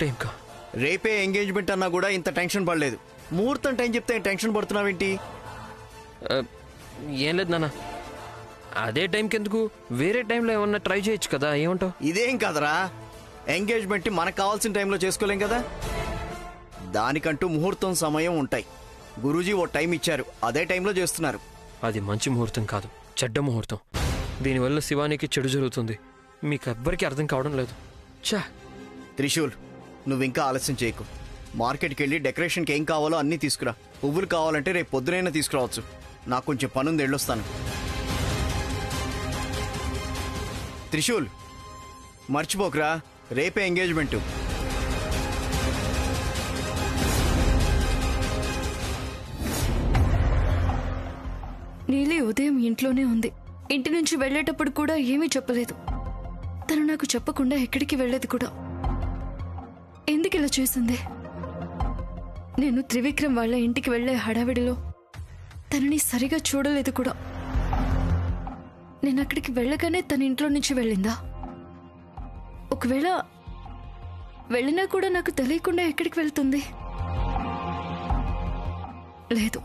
ఒకటే ఇంకా. రేపే ఎంగేజ్మెంట్ అన్నా కూడా ఇంత టెన్షన్ పడలేదు. ముహూర్తం టైం చెప్తే టెన్షన్ పడుతున్నావేంటి? ఏం లేదు నాన్న, అదే టైంకి ఎందుకు, వేరే టైంలో ఏమన్నా ట్రై చేయొచ్చు కదా. ఏమంటావు? ఇదేం కాదరా, ఎంగేజ్మెంట్ మనకు కావాల్సిన టైంలో చేసుకోలేం కదా. దానికంటూ ముహూర్తం సమయం ఉంటాయి. గురూజీ ఓ టైం ఇచ్చారు, అదే టైంలో చేస్తున్నారు. అది మంచి ముహూర్తం కాదు, చెడ్డ ముహూర్తం. దీనివల్ల శివానికి చెడు జరుగుతుంది. మీకెవ్వరికీ అర్థం కావడం లేదు. చా త్రిశూల్, నువ్వింకా ఆలస్యం చేయకు. మార్కెట్కి వెళ్ళి డెకరేషన్కి ఏం కావాలో అన్నీ తీసుకురా. పువ్వులు కావాలంటే రేపు పొద్దునైనా తీసుకురావచ్చు. నాకు కొంచెం పనుంది, వెళ్ళొస్తాను. త్రిశూల్, మర్చిపోకురా, రేపే ఎంగేజ్మెంటు. నీలి ఉదయం ఇంట్లోనే ఉంది. ఇంటి నుంచి వెళ్లేటప్పుడు కూడా ఏమీ చెప్పలేదు. తను నాకు చెప్పకుండా ఎక్కడికి వెళ్లేది కూడా. ఎందుకు ఇలా చేసింది? నేను త్రివిక్రమ్ వాళ్ళ ఇంటికి వెళ్లే హడావిడిలో తనని సరిగా చూడలేదు కూడా. నేను అక్కడికి వెళ్ళగానే తన ఇంట్లో నుంచి వెళ్ళిందా? ఒకవేళ వెళ్ళినా కూడా నాకు తెలియకుండా ఎక్కడికి వెళ్తుంది? లేదు,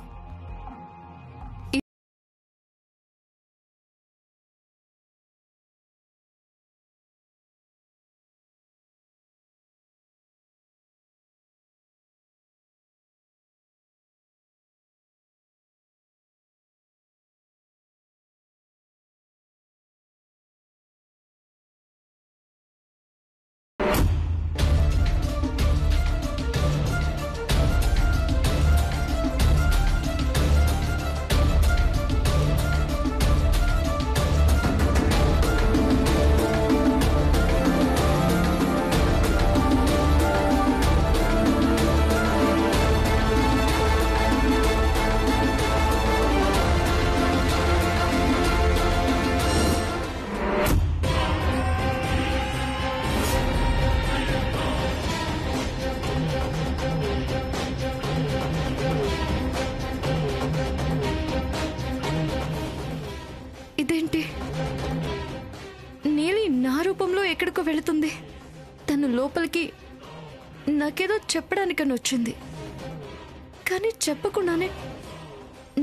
ఇదేంటి? నీలి నా రూపంలో ఎక్కడికో వెళుతుంది. తను లోపలికి నాకేదో చెప్పడానికని వచ్చింది, కానీ చెప్పకుండానే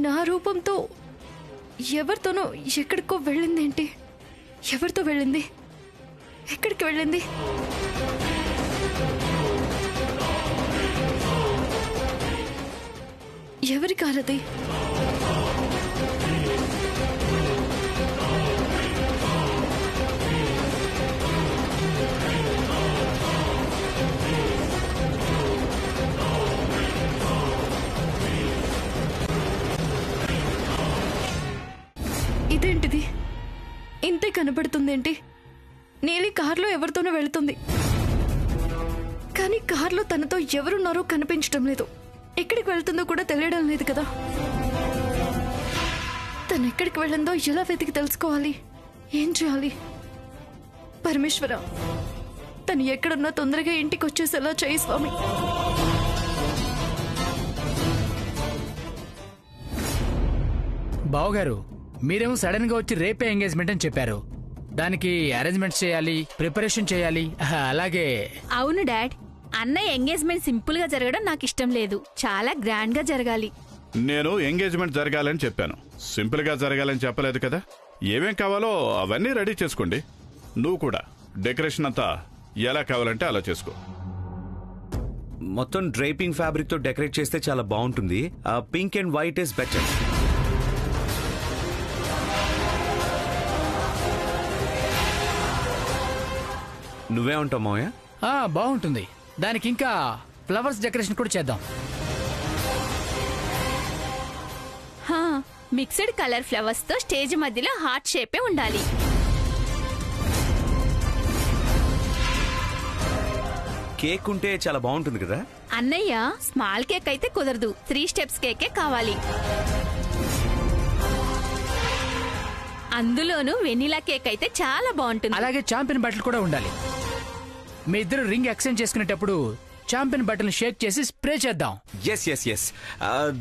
నా రూపంతో ఎవరితోనో ఎక్కడికో వెళ్ళిందేంటి? ఎవరితో వెళ్ళింది? ఎక్కడికి వెళ్ళింది? ఎవరి కారది? ఇదేంటిది? ఇంతే కనబడుతుందేంటి? నీలి కార్లో ఎవరితోనో వెళుతుంది, కానీ కార్లో తనతో ఎవరున్నారో కనిపించడం లేదు. ఎక్కడికి వెళ్తుందో కూడా తెలియడం లేదు కదా. తను ఎక్కడికి వెళ్ళిందో ఎలా వెతికి తెలుసుకోవాలి? ఏం చేయాలి? పరమేశ్వర, తను ఎక్కడున్నా తొందరగా ఇంటికి వచ్చేసేలా చేయి స్వామి. బావగారు, మీరేమో సడన్ గా వచ్చి రేపే ఎంగేజ్మెంట్ అని చెప్పారు. దానికి అరేంజ్మెంట్స్ చేయాలి, ప్రిపరేషన్ చేయాలి. అలాగే అవును డాడ్, అన్నయ్య ఎంగేజ్మెంట్ సింపుల్ గా జరగడం నాకు ఇష్టం లేదు. చాలా గ్రాండ్ గా జరగాలి. నేను ఎంగేజ్మెంట్ జరగాలని చెప్పాను, సింపుల్ గా జరగాలని చెప్పలేదు కదా. ఏమేం కావాలో అవన్నీ రెడీ చేసుకోండి. నువ్వు కూడా డెకరేషన్ అంతా ఎలా కావాలంటే అలా చేసుకో. మొత్తం డ్రైపింగ్ ఫ్యాబ్రిక్ తో డెకరేట్ చేస్తే చాలా బాగుంటుంది. Pink and white is better. నువ్వే ఉంటావు మావయ్య? బాగుంటుంది. దానికి ఇంకా ఫ్లవర్స్ డెకరేషన్ కూడా చేద్దాం. మిక్స్డ్ కలర్ ఫ్లవర్స్ తో స్టేజ్ మధ్యలో హార్ట్ షేపే ఉండాలి. కేక్ ఉంటే చాలా బాగుంటుంది కదా. అన్నయ్య, స్మాల్ కేక్ అయితే కుదరదు, 3 స్టెప్స్ కేకే కావాలి. అందులోనూ వెనిలా కేక్ అయితే చాలా బాగుంటుంది. అలాగే చాంపియన్ బట్టలు కూడా ఉండాలి. మీ ఇద్దరు రింగ్ ఎక్స్చేంజ్ చేసుకునేటప్పుడు చాంపియన్ బట్టలు షేక్ చేసి స్ప్రే చేద్దాం. ఎస్ ఎస్ ఎస్,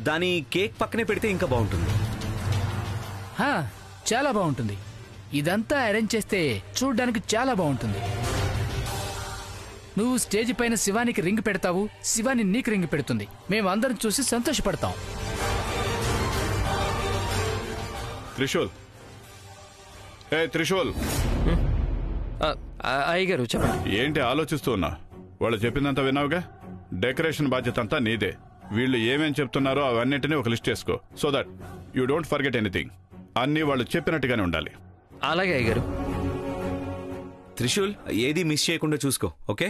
దాని కేక్ పక్కనే పెడితే ఇంకా బాగుంటుంది. చాలా బాగుంటుంది. ఇదంతా అరేంజ్ చేస్తే చూడడానికి చాలా బాగుంటుంది. నువ్వు స్టేజ్ పైన శివానికి రింగ్ పెడతావు, శివాని నీకు రింగ్ పెడుతుంది. మేమందరం చూసి సంతోషపడతాం. త్రిశూల్, ఏ త్రిశూల్, అయ్యగారు చెప్పండి. ఏంటి ఆలోచిస్తూ ఉన్నా? వాళ్ళు చెప్పిందంతా విన్నావుగా. డెకరేషన్ బాధ్యత అంతా నీదే. వీళ్ళు ఏమేం చెప్తున్నారో అవన్నిటినీ ఒక లిస్ట్ చేసుకో, so that you don't forget anything. అన్నీ వాళ్ళు చెప్పినట్టుగానే ఉండాలి. అలాగే అయ్యగారు. త్రిశూల్, ఏది మిస్ చేయకుండా చూసుకో, ఓకే?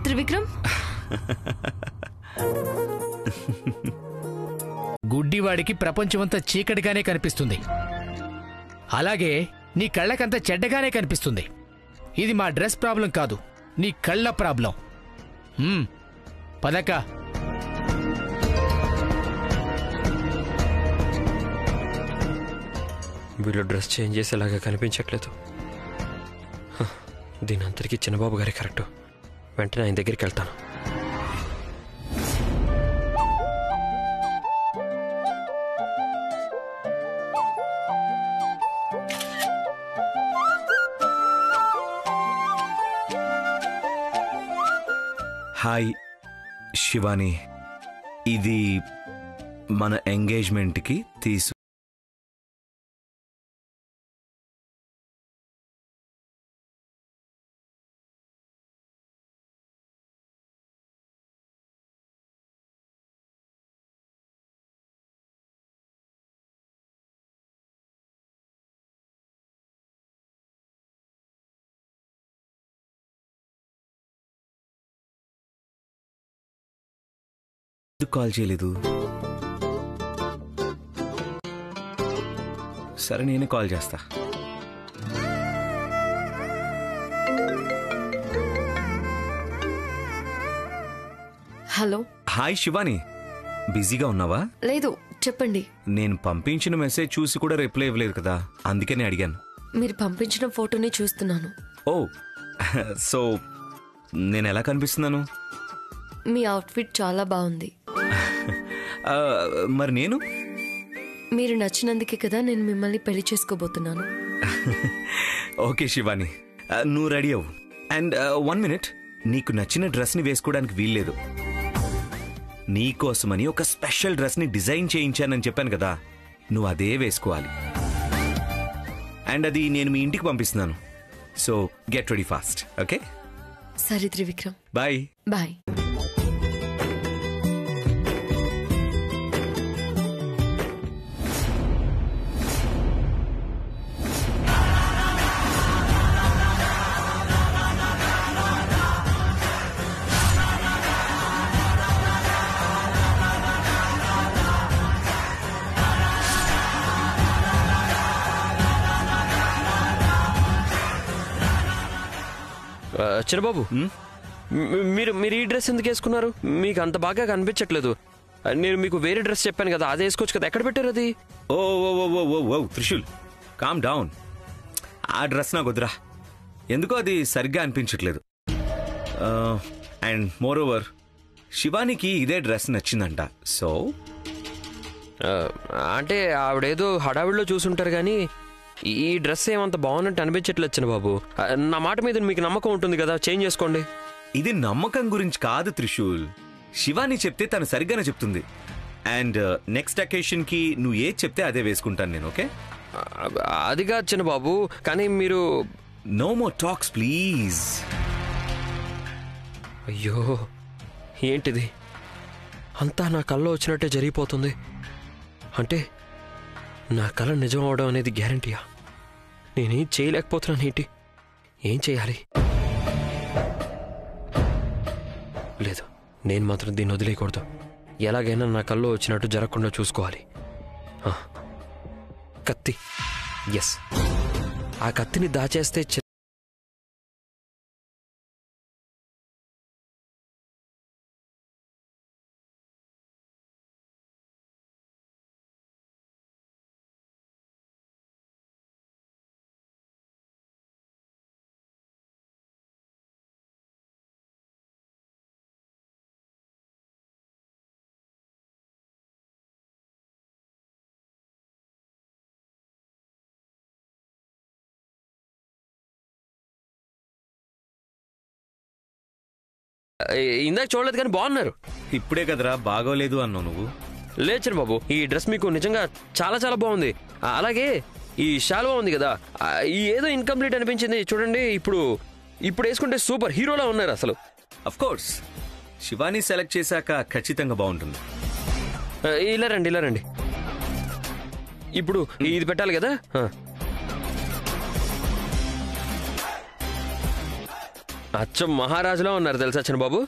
త్రివిక్రమ్, గుడ్డివాడికి ప్రపంచమంతా చీకటిగానే కనిపిస్తుంది, అలాగే నీ కళ్ళకంతా చెడ్డగానే కనిపిస్తుంది. ఇది మా డ్రెస్ ప్రాబ్లం కాదు, నీ కళ్ళ ప్రాబ్లం. పదక్క. వీళ్ళు డ్రెస్ చేంజ్ చేసేలాగా కనిపించట్లేదు. దీని అంతటికీ చిన్నబాబు గారి కరెక్ట్. వెంటనే ఆయన దగ్గరికి వెళ్తాను. హాయ్ శివాని, ఇది మన ఎంగేజ్మెంట్కి తీసు. కాల్ చేయలేదు. సరే, నేనే కాల్ చేస్తా. హలో. హాయ్ శివాని, బిజీగా ఉన్నావా? లేదు, చెప్పండి. నేను పంపించిన మెసేజ్ చూసి కూడా రిప్లై ఇవ్వలేదు కదా, అందుకనే అడిగాను. మీరు పంపించిన ఫోటోని చూస్తున్నాను. ఓ, సో నేను ఎలా కనిపిస్తున్నాను? మీ అవుట్ఫిట్ చాలా బాగుంది. మరి నేను? మీరు నచ్చినందుకే కదా నేను మిమ్మల్ని పెళ్లి చేసుకోబోతున్నాను. ఓకే శివాని, నువ్వు రెడీ అవ్వు. అండ్ 1 minute, నీకు నచ్చిన డ్రెస్ని వేసుకోవడానికి వీల్లేదు. నీకోసమని ఒక స్పెషల్ డ్రెస్ని డిజైన్ చేయించానని చెప్పాను కదా, నువ్వు అదే వేసుకోవాలి. అండ్ అది నేను మీ ఇంటికి పంపిస్తున్నాను. So get ready fast, okay? సరే త్రివిక్రమ్, బాయ్. బాయ్. చిన్నబాబు, మీరు మీరు ఈ డ్రెస్ ఎందుకు వేసుకున్నారు? మీకు అంత బాగా కనిపించట్లేదు. నేను మీకు వేరే డ్రెస్ చెప్పాను కదా, అది వేసుకోవచ్చు కదా. ఎక్కడ పెట్టారు అది? ఓ ఓ ఓ ఓ ఓ త్రిశూల్, కామ్ డౌన్. ఆ డ్రెస్ నాకు వద్దురా, ఎందుకో అది సరిగ్గా అనిపించట్లేదు. అండ్ మోర్ ఓవర్, శివానికి ఇదే డ్రెస్ నచ్చిందంట. సో అంటే ఆవిడేదో హడావిడిలో చూసుంటారు కానీ ఈ డ్రెస్ ఏమంత బాగున్నట్టు అనిపించట్లేదు చిన్నబాబు. నా మాట మీద మీకు నమ్మకం ఉంటుంది కదా, చేంజ్ చేసుకోండి. ఇది నమ్మకం గురించి కాదు త్రిశూల్. శివాని చెప్తే తను సరిగ్గానే చెప్తుంది. అండ్ నెక్స్ట్ అకేషన్ కి నువ్వు ఏది చెప్తే అదే వేసుకుంటాను నేను. ఓకే? అది కాదు చిన్నబాబు, కానీ మీరు... నో మోర్ టాక్స్ ప్లీజ్. అయ్యో ఏంటిది, అంతా నా కల్లో వచ్చినట్టే జరిగిపోతుంది. అంటే నా కళ నిజం అవడం అనేది గ్యారంటీయా? నేనేం చేయలేకపోతున్నాను ఏంటి? ఏం చేయాలి? లేదు, నేను మాత్రం దీన్ని వదిలేయకూడదు. ఎలాగైనా నా కల్లో వచ్చినట్టు జరగకుండా చూసుకోవాలి. కత్తి, ఎస్, ఆ కత్తిని దాచేస్తే ఇందాక చూడలేదు కానీ బాగున్నారు. ఇప్పుడే కదరా బాగోలేదు అన్నావు నువ్వు. లేదు చిన్నబాబు, ఈ డ్రెస్ మీకు నిజంగా చాలా చాలా బాగుంది. అలాగే ఈ షాల్వా ఉంది కదా, ఈ ఏదో ఇన్కంప్లీట్ అనిపించింది. చూడండి, ఇప్పుడు వేసుకుంటే సూపర్ హీరోలా ఉన్నారు అసలు. అఫ్ కోర్స్ శివాని సెలెక్ట్ చేశాక ఖచ్చితంగా బాగుంటుంది. ఇలా రండి. ఇప్పుడు ఇది పెట్టాలి కదా. అచ్చం మహారాజులా ఉన్నారు తెలుసా చిన్నబాబు.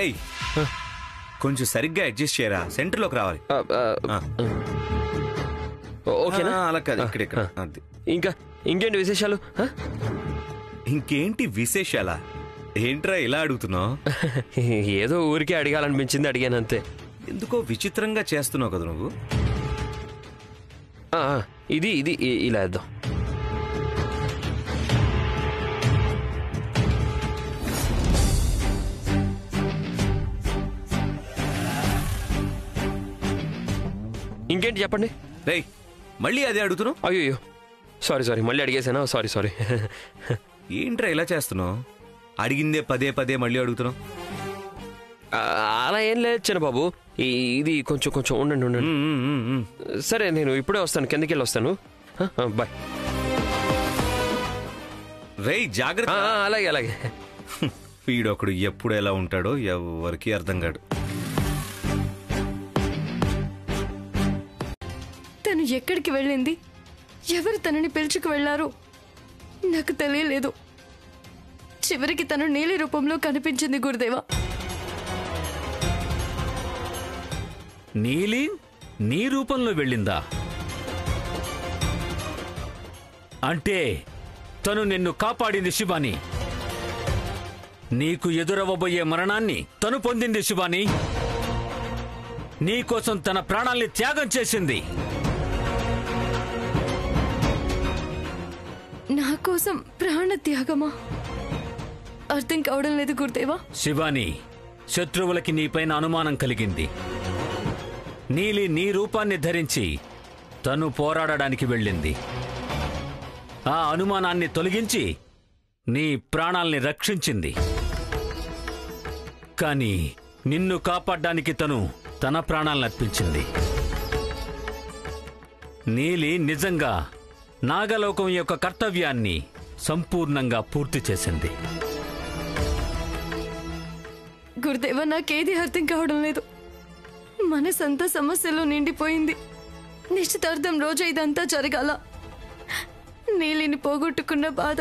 ఏయ్, కొంచెం సరిగ్గా అడ్జస్ట్ చేయరా, సెంటర్లోకి రావాలి. ఓకేనా? అలా కాదు, ఇక్కడ. ఇంకా ఇంకేంటి విశేషాలు? ఇంకేంటి విశేషాలా? ఏంట్రా ఇలా అడుగుతున్నావు? ఏదో ఊరికే అడిగాలనిపించింది, అడిగాను అంతే. ఎందుకో విచిత్రంగా చేస్తున్నావు కదా నువ్వు. ఇది ఇలా వేద్దాం. ఇంకేంటి చెప్పండి. రేయ్, మళ్ళీ అదే అడుగుతున్నావు? అయ్యో సారీ, మళ్ళీ అడిగేసానా? సారీ. ఏంట్రా ఇలా చేస్తున్నావు? అడిగిందే పదే పదే మళ్ళీ అడుగుతున్నావు. అలా ఏం లేదు చిన్నబాబు, ఇది కొంచెం ఉండండి. సరే, నేను ఇప్పుడే వస్తాను, కిందకి వెళ్ళి వస్తాను. బాయ్. రేయ్ జాగ్రత్త. అలాగే. వీడొకడు ఎప్పుడు ఎలా ఉంటాడో ఎవరికి అర్థం కాడు. తను ఎక్కడికి వెళ్ళింది, ఎవరు తనని పిలుచుకు వెళ్లారో నాకు తెలియలేదు. చివరికి తను నీలి రూపంలో కనిపించింది గురుదేవా. నీలి నీ రూపంలో వెళ్ళిందా? అంటే తను నిన్ను కాపాడింది శివాని. నీకు ఎదురవ్వబోయే మరణాన్ని తను పొందింది శివాని. నీకోసం తన ప్రాణాల్ని త్యాగం చేసింది. నా కోసం ప్రాణ త్యాగమా? అర్థం కావడం లేదు గురుదేవా. శివాని, శత్రువులకి నీపైన అనుమానం కలిగింది. నీలి నీ రూపాన్ని ధరించి తను పోరాడడానికి వెళ్ళింది. ఆ అనుమానాన్ని తొలగించి నీ ప్రాణాల్ని రక్షించింది. కానీ నిన్ను కాపాడ్డానికి తను తన ప్రాణాలను అర్పించింది. నీలి నిజంగా నాగలోకం యొక్క కర్తవ్యాన్ని సంపూర్ణంగా పూర్తి చేసింది. గురుదేవా, నాకేది అర్థం కావడం లేదు. మనసంతా సమస్యలో నిండిపోయింది. నిశ్చితార్థం రోజు ఇదంతా జరగాల. నీలిని పోగొట్టుకున్న బాధ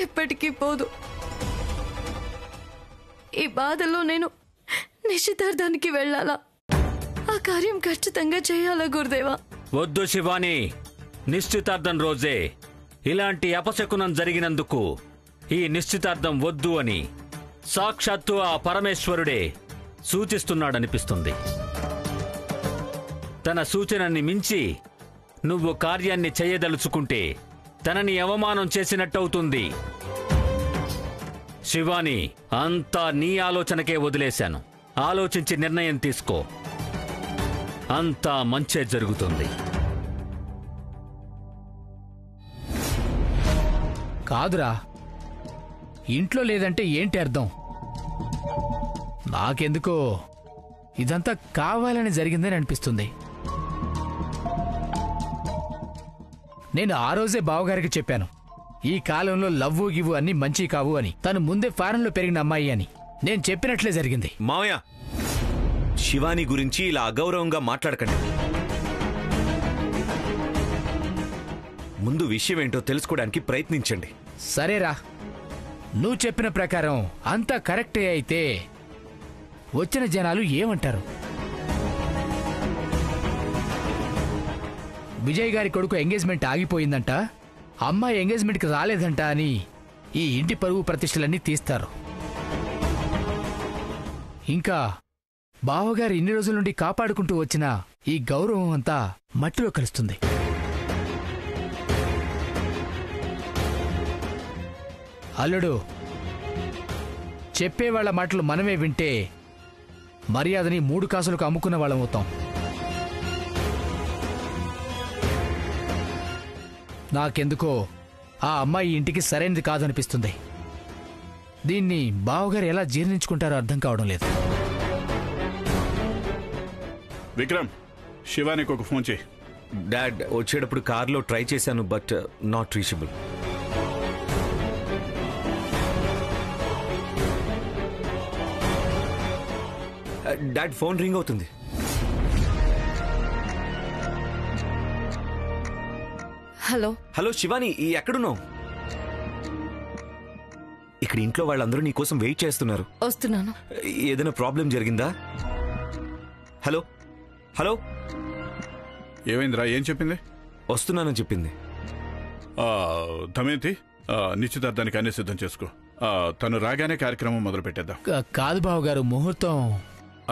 ఎప్పటికీ పోదు. ఈ బాధలో నేను నిశ్చితార్థానికి వెళ్ళాలా? ఆ కార్యం ఖచ్చితంగా చేయాలా గురుదేవా? వద్దు శివాని, నిశ్చితార్థం రోజే ఇలాంటి అపశకునం జరిగినందుకు ఈ నిశ్చితార్థం వద్దు అని సాక్షాత్తు ఆ పరమేశ్వరుడే సూచిస్తున్నాడనిపిస్తుంది. తన సూచనని మించి నువ్వు కార్యాన్ని చేయదలుచుకుంటే తనని అవమానం చేసినట్టవుతుంది. శివాని, అంతా నీ ఆలోచనకే వదిలేశాను. ఆలోచించి నిర్ణయం తీసుకో. అంతా మంచే జరుగుతుంది. కాదురా, ఇంట్లో లేదంటే ఏంటి అర్థం? నాకెందుకో ఇదంతా కావాలని జరిగిందని అనిపిస్తుంది. నేను ఆ రోజే బావగారికి చెప్పాను, ఈ కాలంలో లవ్వు గివ్వు అన్ని మంచి కావు అని. తను ముందే ఫారెన్లో పెరిగిన అమ్మాయి అని. నేను చెప్పినట్లే జరిగింది. మావయ్య, శివాని గురించి ఇలా అగౌరవంగా మాట్లాడకండి. ముందు విషయం ఏంటో తెలుసుకోవడానికి ప్రయత్నించండి. సరేరా, నువ్వు చెప్పిన ప్రకారం అంతా కరెక్టే అయితే వచ్చిన జనాలు ఏమంటారు? విజయ్ గారి కొడుకు ఎంగేజ్మెంట్ ఆగిపోయిందంట, అమ్మాయి ఎంగేజ్మెంట్కి రాలేదంట అని ఈ ఇంటి పరువు ప్రతిష్టలన్నీ తీస్తారు. ఇంకా బావగారు ఇన్ని రోజుల నుండి కాపాడుకుంటూ వచ్చిన ఈ గౌరవం అంతా మట్టిలో కలుస్తుంది. అల్లుడు, చెప్పేవాళ్ల మాటలు మనమే వింటే మర్యాదని 3 కాసులకు అమ్ముకున్న వాళ్ళమవుతాం. నాకెందుకో ఆ అమ్మాయి ఇంటికి సరైనది కాదనిపిస్తుంది. దీన్ని బావగారు ఎలా జీర్ణించుకుంటారో అర్థం కావడం లేదు. విక్రమ్, శివానికి ఒక ఫోన్ చేయి. డాడ్, వచ్చేటప్పుడు కార్లో ట్రై చేశాను, but not reachable. Dad, phone ring అవుతుంది. హలో. హలో శివాని, ఎక్కడున్నావు? ఇక్కడ ఇంట్లో వాళ్ళందరూ నీకోసం వెయిట్ చేస్తున్నారు. వస్తున్నాను. ఏదైనా ప్రాబ్లం జరిగిందా? హలో హలో, ఏమైందిరా? ఏం చెప్పింది? వస్తున్నానని చెప్పింది. దమయంతి, నిశ్చితార్థానికి అన్ని సిద్ధం చేసుకో. తను రాగానే కార్యక్రమం మొదలు పెట్టేద్దాం. కాదు బావగారు, ముహూర్తం.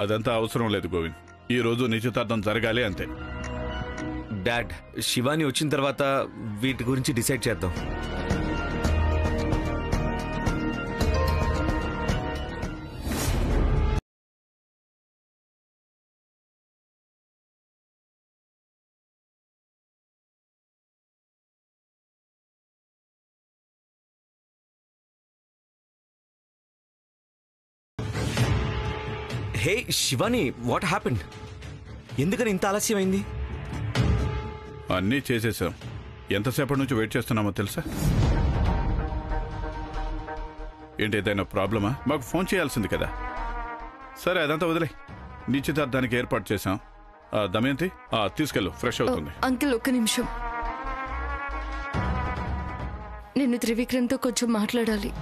అదంతా అవసరం లేదు గోవింద్, ఈ రోజు నిశ్చితార్థం జరగాలి అంతే. డాడ్, శివాని వచ్చిన తర్వాత వీటి గురించి డిసైడ్ చేద్దాం. హే శివాని, వాట్ హ్యాపెండ్? ఎందుకని ఇంత ఆలస్యమైంది? అన్నీ చేసేసాం. ఎంతసేపటి నుంచి వెయిట్ చేస్తున్నామో తెలుసా? ఏంటి, ఏదైనా ప్రాబ్లమా? మాకు ఫోన్ చేయాల్సింది కదా. సరే, అదంతా వదిలే. నిశ్చితార్థానికి ఏర్పాటు చేశాం. దమయంతి, తీసుకెళ్ళు, ఫ్రెష్ అవుతుంది. అంకిల్, ఒక్క నిమిషం. నేను త్రివిక్రమ్తో కొంచెం మాట్లాడాలి.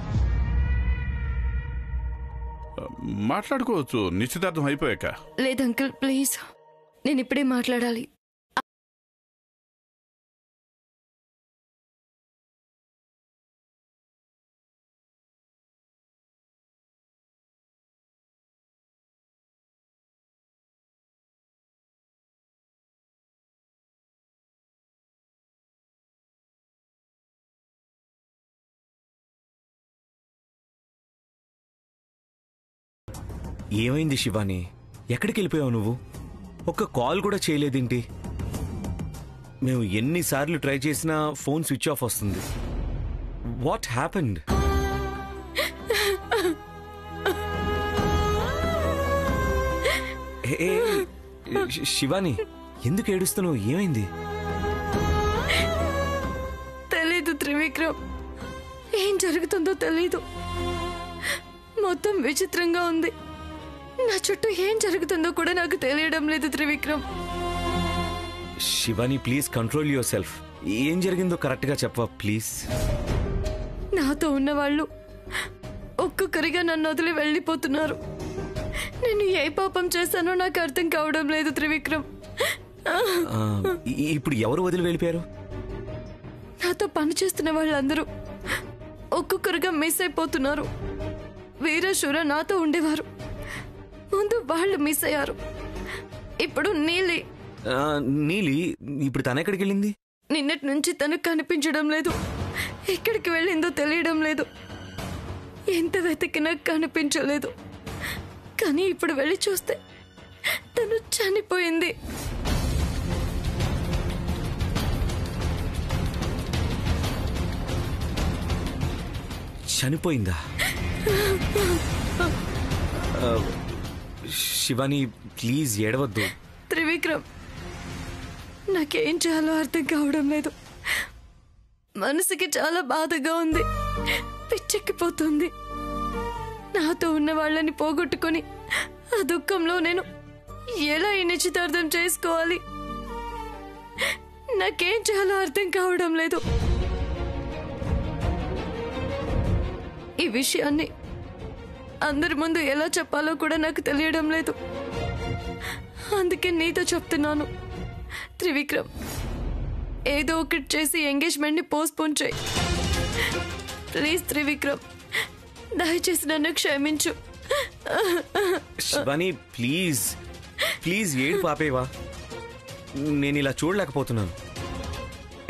మాట్లాడుకోవచ్చు, నిశ్చితార్థం అయిపోయాక. లేదు అంకిల్, ప్లీజ్, నేను ఇప్పుడే మాట్లాడాలి. ఏమైంది శివాని? ఎక్కడికి వెళ్ళిపోయావు నువ్వు? ఒక్క కాల్ కూడా చేయలేదేంటి? మేము ఎన్నిసార్లు ట్రై చేసినా ఫోన్ స్విచ్ ఆఫ్ వస్తుంది. What happened? శివాని, ఎందుకు ఏడుస్తున్నావు? ఏమైంది? తెలీదు త్రివిక్రమ్, ఏం జరుగుతుందో తెలీదు. మొత్తం విచిత్రంగా ఉంది. నా చుట్టూ ఏం జరుగుతుందో కూడా నాకు తెలియడం లేదు Trivikram. Shivani, please control your self. ఏం జరిగిందో కరెక్ట్ గా చెప్పవా ప్లీజ్? నాతో ఉన్నవాళ్ళు ఒక్కొక్కరిగా నన్ను వదిలి వెళ్ళిపోతున్నారు. నేను ఏ పాపం చేశానో నాకు అర్థం కావడం లేదు త్రివిక్రమ్. ఇప్పుడు ఎవరు వదిలి వెళ్ళిపోయారు? నాతో పని చేస్తున్న వాళ్ళందరూ ఒక్కొక్కరుగా మిస్ అయిపోతున్నారు. వీరశూర నాతో ఉండేవారు, ముందు వాళ్ళు మిస్ అయ్యారు. ఇప్పుడు నీలి ఇప్పుడు తన ఎక్కడికి వెళ్ళింది? నిన్నటి నుంచి తనకు కనిపించడం లేదు. ఎక్కడికి వెళ్ళిందో తెలియడం లేదు. ఎంత వెతికినా కనిపించలేదు. కానీ ఇప్పుడు వెళ్ళి చూస్తే తను చనిపోయింది. చనిపోయిందా? శివాని ప్లీజ్ ఏడవద్దు. త్రివిక్రమ్, నాకేం చేయాలో అర్థం కావడం లేదు. మనసుకి చాలా బాధగా ఉంది, పిచ్చెక్కిపోతుంది. నాతో ఉన్న వాళ్ళని పోగొట్టుకొని ఆ దుఃఖంలో నేను ఎలా ఈ నిశ్చితార్థం చేసుకోవాలి? నాకేం చేయాలో అర్థం కావడం లేదు. ఈ విషయాన్ని అందరి ముందు ఎలా చెప్పాలో కూడా నాకు తెలియడం లేదు. అందుకే నీతో చెప్తున్నాను. త్రివిక్రమ్, ఏదో ఒకటి చేసి ఎంగేజ్మెంట్ ని పోస్ట్పోన్ చేయి ప్లీజ్. త్రివిక్రమ్, దయచేసి నన్ను క్షమించు. శివాని ప్లీజ్ ప్లీజ్ ఏడు పాపేవా. నేను ఇలా చూడలేకపోతున్నాను.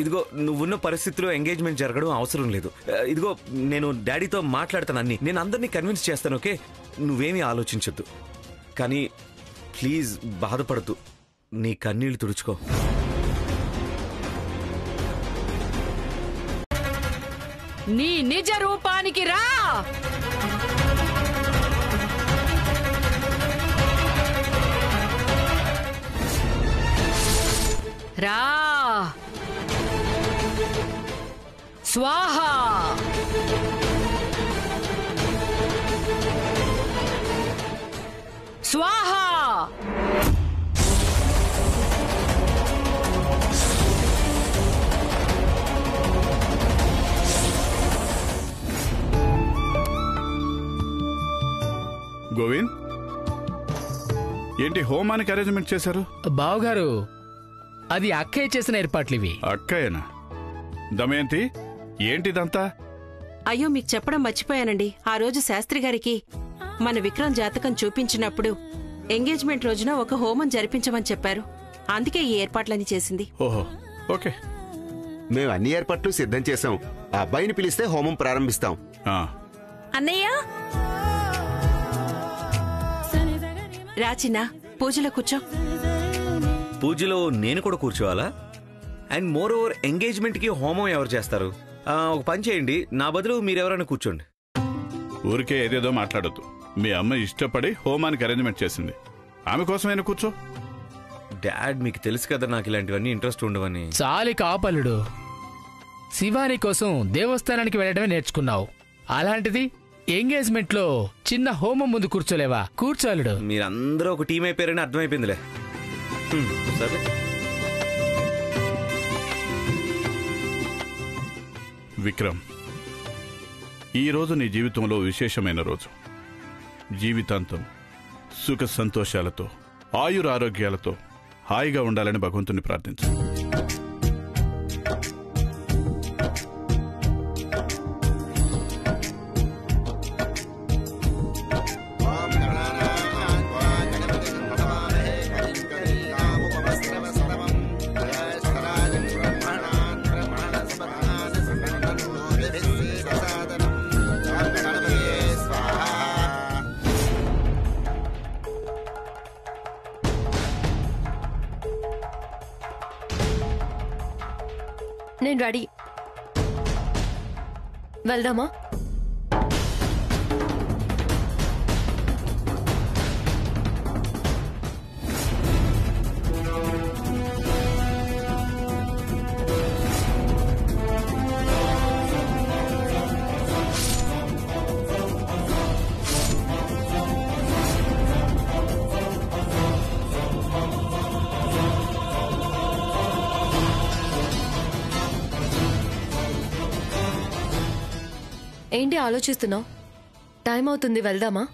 ఇదిగో నువ్వున్న పరిస్థితిలో ఎంగేజ్మెంట్ జరగడం అవసరం లేదు. ఇదిగో నేను డాడీతో మాట్లాడతాను, అన్ని నేను అందరినీ కన్విన్స్ చేస్తాను. ఓకే, నువ్వేమీ ఆలోచించొద్దు. కానీ ప్లీజ్ బాధపడద్దు, నీ కన్నీళ్లు తుడుచుకో. నీ నిజ రూపానికి రా. రా స్వాహా. స్వాహా. గోవింద్, ఏంటి హోమానికి అరేంజ్మెంట్ చేశారు? బావగారు, అది అక్కయ్య చేసిన ఏర్పాట్లు ఇవి. అక్కయేనా? దమయంతి, ఏంటిదంతా? అయ్యో, మీకు చెప్పడం మర్చిపోయానండి. ఆ రోజు శాస్త్రి గారికి మన విక్రమ్ జాతకం చూపించినప్పుడు ఎంగేజ్మెంట్ రోజున ఒక హోమం జరిపించమని చెప్పారు. అందుకే ఈ ఏర్పాట్లన్నీ చేసింది. ఓహో, ఓకే. మేము అన్ని ఏర్పాట్లు సిద్ధం చేశాం. ఆ అబ్బాయిని పిలిస్తే హోమం ప్రారంభిస్తాం. అన్నయ్య, రాచినా పూజలో కూర్చో. పూజలో నేను కూడా కూర్చోవాలా? అండ్ మోర్ ఓవర్ ఎంగేజ్మెంట్ కి హోమం ఎవరు చేస్తారు? ఒక పని చేయండి, నా బదులు మీరెవరైనా కూర్చోండి. ఊరికే ఏదేదో మాట్లాడొద్దు. మీ అమ్మ ఇష్టపడి హోమానికి అరేంజ్మెంట్ చేసింది, ఆమె కోసమైనా కూర్చో. డాడ్, మీకు తెలుసు కదా నాకు ఇలాంటివన్నీ ఇంట్రెస్ట్ ఉండవని. చాలి కాపలుడు, శివాని కోసం దేవస్థానానికి వెళ్ళడమే నేర్చుకున్నావు. అలాంటిది ఎంగేజ్మెంట్ లో చిన్న హోమం ముందు కూర్చోలేవా? కూర్చోలుడు. మీరందరూ ఒక టీం అయిపోయారని అర్థమైపోయిందిలే. సరే, విక్రమ్, ఈ రోజు నీ జీవితంలో విశేషమైన రోజు. జీవితాంతం సుఖ సంతోషాలతో, ఆయురారోగ్యాలతో హాయిగా ఉండాలని భగవంతుని ప్రార్థించు. నేను రెడీ. వెళ్దామా? ఏంటి ఆలోచిస్తున్నావు? టైం అవుతుంది, వెళ్దామా?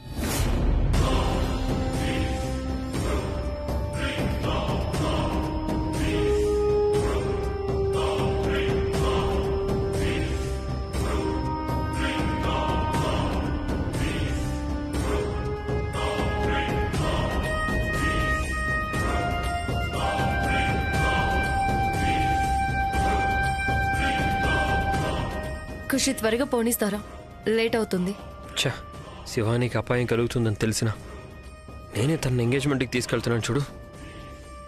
ఖుషి, త్వరగా పోనిస్తారా? లేట్ అవుతుంది. ఛా, శివానికి అపాయం కలుగుతుందని తెలిసినా నేనే తన ఎంగేజ్మెంట్కి తీసుకెళ్తున్నాను చూడు.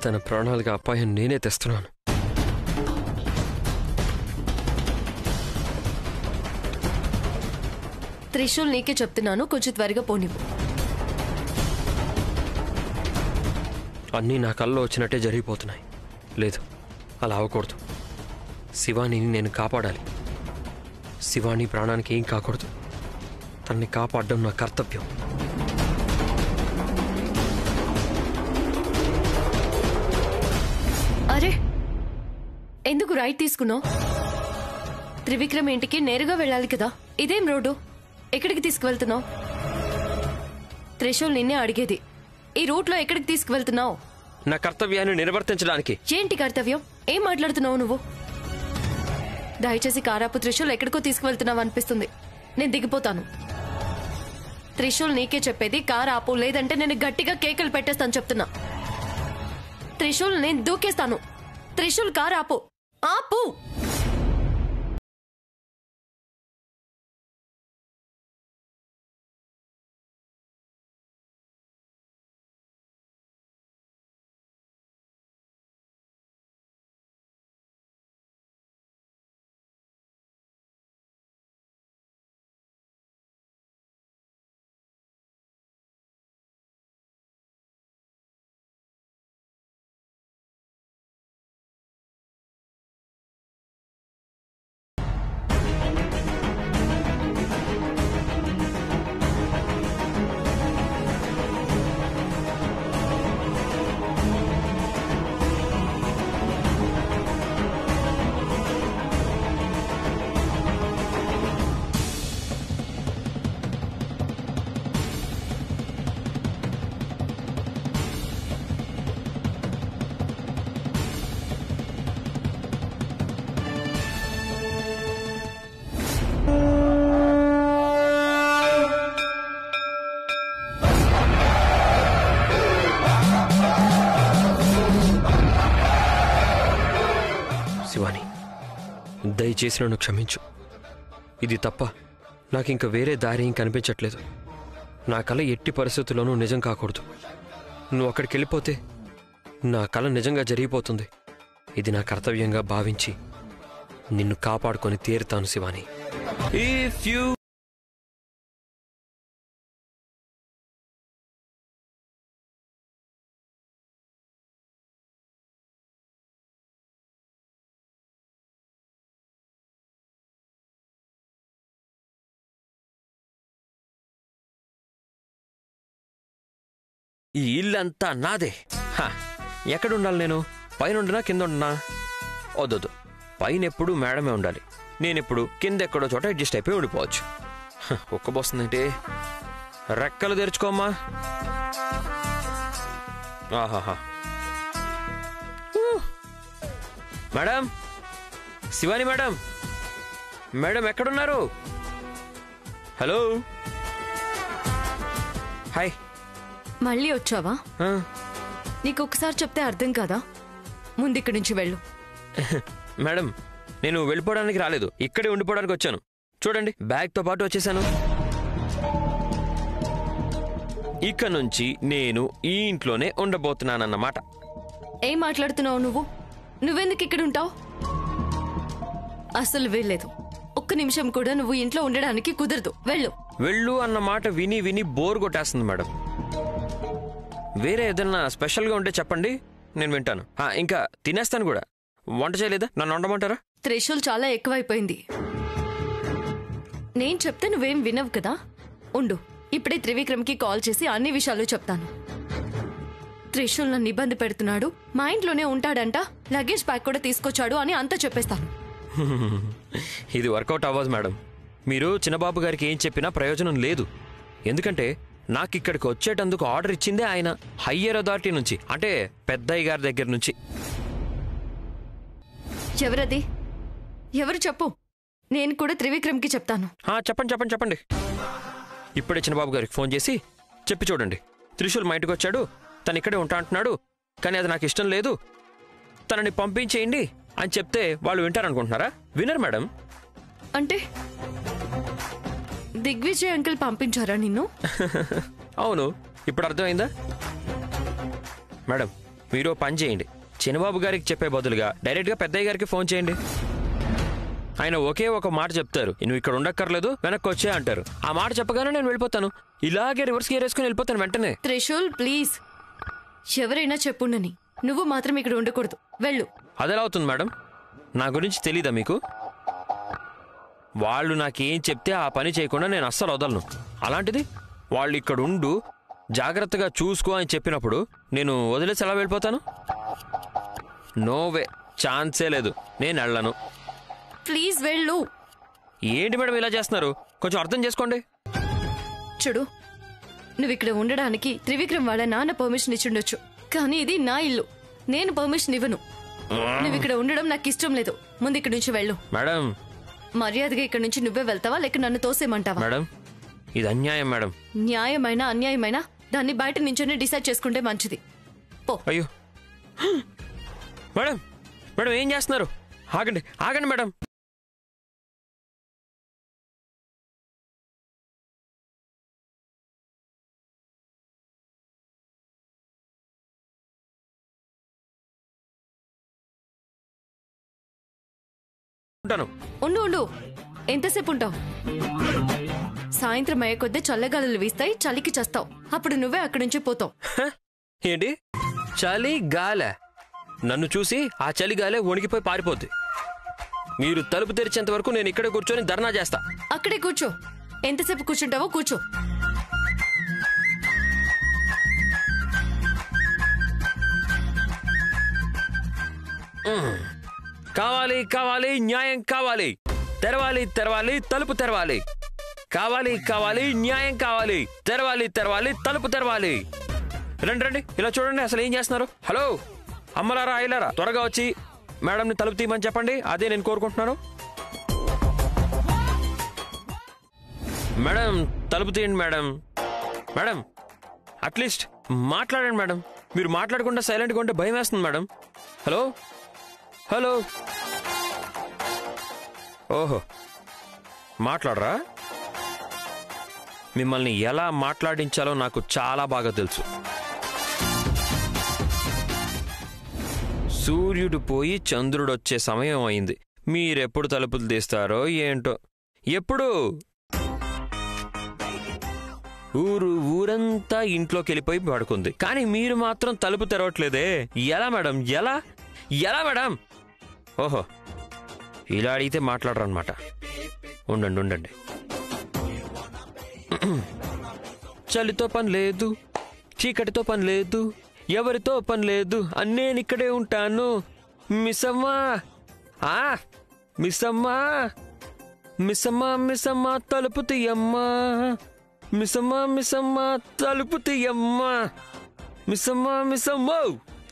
తన ప్రాణాలకు అపాయం నేనే తెస్తున్నాను. త్రిశూల్ నీకే చెప్తున్నాను, కొంచెం త్వరగా పోనివ్వు. అన్నీ నా కల్లో వచ్చినట్టే జరిగిపోతున్నాయి. లేదు, అలా అవ్వకూడదు. శివానీని నేను కాపాడాలి. శివాని ప్రాణానికి ఏం కాకూడదు. తనని కాపాడడం నా కర్తవ్యం. అరే, ఎందుకు రైట్ తీసుకున్నావు? త్రివిక్రమ్ ఇంటికి నేరుగా వెళ్ళాలి కదా. ఇదేం రోడ్డు? ఎక్కడికి తీసుకువెళ్తున్నావు? త్రిశూల్ నిన్నే అడిగేది, ఈ రూట్లో ఎక్కడికి తీసుకువెళ్తున్నావు? నా కర్తవ్యాన్ని నిర్వర్తించడానికి. ఏంటి కర్తవ్యం? ఏం మాట్లాడుతున్నావు నువ్వు? దయచేసి కారాపు. త్రిశూల్ ఎక్కడికో తీసుకువెళ్తున్నావు అనిపిస్తుంది. నేను దిగిపోతాను. త్రిశూల్ నీకే చెప్పేది, కారు ఆపు, లేదంటే నేను గట్టిగా కేకలు పెట్టేస్తాను చెప్తున్నా. త్రిశూల్, నేను దూకేస్తాను. త్రిశూల్, కారు ఆపు. ఆపు. శివాని, దయచేసి నన్ను క్షమించు. ఇది తప్ప నాకింక వేరే దారి ఏం కనిపించట్లేదు. నా కళ ఎట్టి పరిస్థితుల్లోనూ నిజం కాకూడదు. నువ్వు అక్కడికి వెళ్ళిపోతే నా కళ నిజంగా జరిగిపోతుంది. ఇది నా కర్తవ్యంగా భావించి నిన్ను కాపాడుకొని తీరుతాను శివాని. ఇఫ్ యూ ఈ ఇల్లంతా నాదే. ఎక్కడుండాలి నేను? పైన ఉండనా కింద ఉండనా? వద్దొద్దు, పైన ఎప్పుడు మేడమే ఉండాలి. నేనెప్పుడు కింద ఎక్కడో చోట అడ్జస్ట్ అయిపోయి ఉండిపోవచ్చు. ఒక్కబోస్తుందంటే రెక్కలు తెరుచుకోమ్మా. ఆహాహా. మేడం, శివాని మేడం, మేడం ఎక్కడున్నారు? Hello, hi. మళ్ళీ వచ్చావా? నీకు ఒకసారి చెప్తే అర్థం కాదా? ముందు ఇక్కడి నుంచి వెళ్ళు. మేడం, నేను వెళ్ళిపోవడానికి రాలేదు, ఇక్కడే ఉండిపోవడానికి వచ్చాను. చూడండి, బ్యాగ్తో పాటు వచ్చేసాను. ఇక నుంచి నేను ఈ ఇంట్లోనే ఉండబోతున్నానన్నమాట. ఏం మాట్లాడుతున్నావు నువ్వు? నువ్వెందుకు ఇక్కడ ఉంటావు? అసలు వెళ్ళలేదు. ఒక్క నిమిషం కూడా నువ్వు ఇంట్లో ఉండడానికి కుదరదు. వెళ్ళు. వెళ్ళు అన్న మాట విని విని బోర్ కొట్టేస్తుంది మేడం. వేరే ఏదన్నా స్పెషల్గా ఉంటే చెప్పండి, నేను వింటాను. ఇంకా తినేస్తాను కూడా. వంట చేయలేదా? నన్ను వండమంటారా? త్రిశూల్ చాలా ఎక్కువైపోయింది. నేను చెప్తే నువ్వేం వినవు కదా. ఉండు, ఇప్పుడే త్రివిక్రమ్కి కాల్ చేసి అన్ని విషయాలు చెప్తాను. త్రిశూల్ నన్ను ఇబ్బంది పెడుతున్నాడు, మా ఇంట్లోనే ఉంటాడంట, లగేజ్ ప్యాక్ కూడా తీసుకొచ్చాడు అని అంతా చెప్పేస్తాను. ఇది వర్కౌట్ అవ్వదు మేడం. మీరు చిన్నబాబు గారికి ఏం చెప్పినా ప్రయోజనం లేదు. ఎందుకంటే నాకు ఇక్కడికి వచ్చేటందుకు ఆర్డర్ ఇచ్చిందే ఆయన, హయ్యర్ అథారిటీ నుంచి, అంటే పెద్దయ్య గారి దగ్గర నుంచి. ఎవరది? ఎవరు చెప్పు, నేను కూడా త్రివిక్రమ్కి చెప్తాను. చెప్పండి చెప్పండి చెప్పండి. ఇప్పుడే చిన్నబాబు గారికి ఫోన్ చేసి చెప్పి చూడండి, త్రిశూల్ మా ఇంటికి వచ్చాడు, తను ఇక్కడే ఉంటా అంటున్నాడు, కానీ అది నాకు ఇష్టం లేదు, తనని పంపించేయండి అని చెప్తే వాళ్ళు వింటారనుకుంటున్నారా? వినరు మేడం. అంటే దిగ్విజయ్ అంకుల్ పంపించారా నిన్ను? అవును, ఇప్పుడు అర్థమైందా? మేడం, మీరు పని చేయండి, చిన్నబాబు గారికి చెప్పే బదులుగా డైరెక్ట్గా పెద్దయ్య గారికి ఫోన్ చేయండి. ఆయన ఒకే ఒక మాట చెప్తారు, నువ్వు ఇక్కడ ఉండక్కర్లేదు, వెనక్కి వచ్చే అంటారు. ఆ మాట చెప్పగానే నేను వెళ్ళిపోతాను. ఇలాగే రివర్స్ గేర్ వేసుకుని వెళ్ళిపోతాను వెంటనే. త్రిశూల్, ప్లీజ్. ఎవరైనా చెప్పుండని, నువ్వు మాత్రం ఇక్కడ ఉండకూడదు. వెళ్ళు. అదెలా అవుతుంది మేడం? నా గురించి తెలీదా మీకు? వాళ్ళు నాకేం చెప్తే ఆ పని చేయకుండా నేను అస్సలు వదలను. అలాంటిది వాళ్ళు ఇక్కడ ఉండు జాగ్రత్తగా చూసుకో అని చెప్పినప్పుడు నేను వదిలేసి ఎలా వెళ్ళిపోతాను? నోవే, ఛాన్సే లేదు. నేను వెళ్ళను. ప్లీజ్ వెళ్ళు. ఏంటి మేడం ఇలా చేస్తున్నారు? కొంచెం అర్థం చేసుకోండి. చూడు, నువ్వు ఇక్కడ ఉండడానికి త్రివిక్రమ్ వాళ్ళ నాన్న పర్మిషన్ ఇచ్చిండొచ్చు, కానీ ఇది నా ఇల్లు. నేను పర్మిషన్ ఇవ్వను. నువ్వు ఇక్కడ ఉండడం నాకు ఇష్టం లేదు. ముందు ఇక్కడ నుంచి వెళ్ళు. మేడం, మర్యాదగా ఇక్కడ నుంచి నువ్వే వెళ్తావా లేక నన్ను తోసేమంటావా? మేడం, ఇది అన్యాయం మేడం. న్యాయమైనా అన్యాయమైనా దాన్ని బయట నుంచోనే డిసైడ్ చేసుకుంటే మంచిది. పో. అయ్యో మేడం, మేడం ఏం చేస్తున్నారు? ఆగండి, ఆగండి మేడం. ఉండు ఉండు. ఎంతసేపు ఉంటావు? సాయంత్రం అయ్యే కొద్దీ చల్లగాలులు వీస్తాయి, చలికి చస్తావు. అప్పుడు నువ్వే అక్కడి నుంచి పోతావు. ఏంటి చలి గాలే? నన్ను చూసి ఆ చలి గాలే వణికిపోయి పారిపోద్ది. మీరు తలుపు తెరిచేంత వరకు నేను ఇక్కడే కూర్చొని ధర్నా చేస్తా. అక్కడే కూర్చో. ఎంతసేపు కూర్చుంటావో కూర్చో. కావాలి కావాలి, న్యాయం కావాలి. తెరవాలి తెరవాలి, తలుపు తెరవాలి. కావాలి కావాలి, న్యాయం కావాలి. తెరవాలి తెరవాలి, తలుపు తెరవాలి. రండి రండి, ఇలా చూడండి. అసలు ఏం చేస్తున్నారు? హలో అమ్మలారా, అయ్యలారా, త్వరగా వచ్చి మేడంని తలుపు తీయమని చెప్పండి. అదే నేను కోరుకుంటున్నాను. మేడం తలుపు తీయండి మేడం. మేడం అట్లీస్ట్ మాట్లాడండి మేడం. మీరు మాట్లాడకుండా సైలెంట్గా ఉంటే భయం వేస్తుంది మేడం. Hello hello. ఓహో, మాట్లాడరా? మిమ్మల్ని ఎలా మాట్లాడించాలో నాకు చాలా బాగా తెలుసు. సూర్యుడు పోయి చంద్రుడు వచ్చే సమయం అయింది. మీరెప్పుడు తలుపులు తీస్తారో ఏంటో. ఎప్పుడు? ఊరంతా ఇంట్లోకి వెళ్ళిపోయి పడుకుంది, కానీ మీరు మాత్రం తలుపు తెరవట్లేదే. ఎలా మేడం? ఎలా ఎలా మేడం? ఓహో, ఇలా అడిగితే మాట్లాడరన్నమాట. ఉండండి ఉండండి. చలితో పని లేదు, చీకటితో పని లేదు, ఎవరితో పని లేదు, నేనిక్కడే ఉంటాను. మిస్సమ్మా, మిస్సమ్మా, మిస్సమ్మా, మిస్సమ్మా తలుపు తీయమ్మా. మిస్సమ్మా, మిస్సమ్మా తలుపు తీయమ్మా. మిస్సమ్మా, మిస్సమ్మో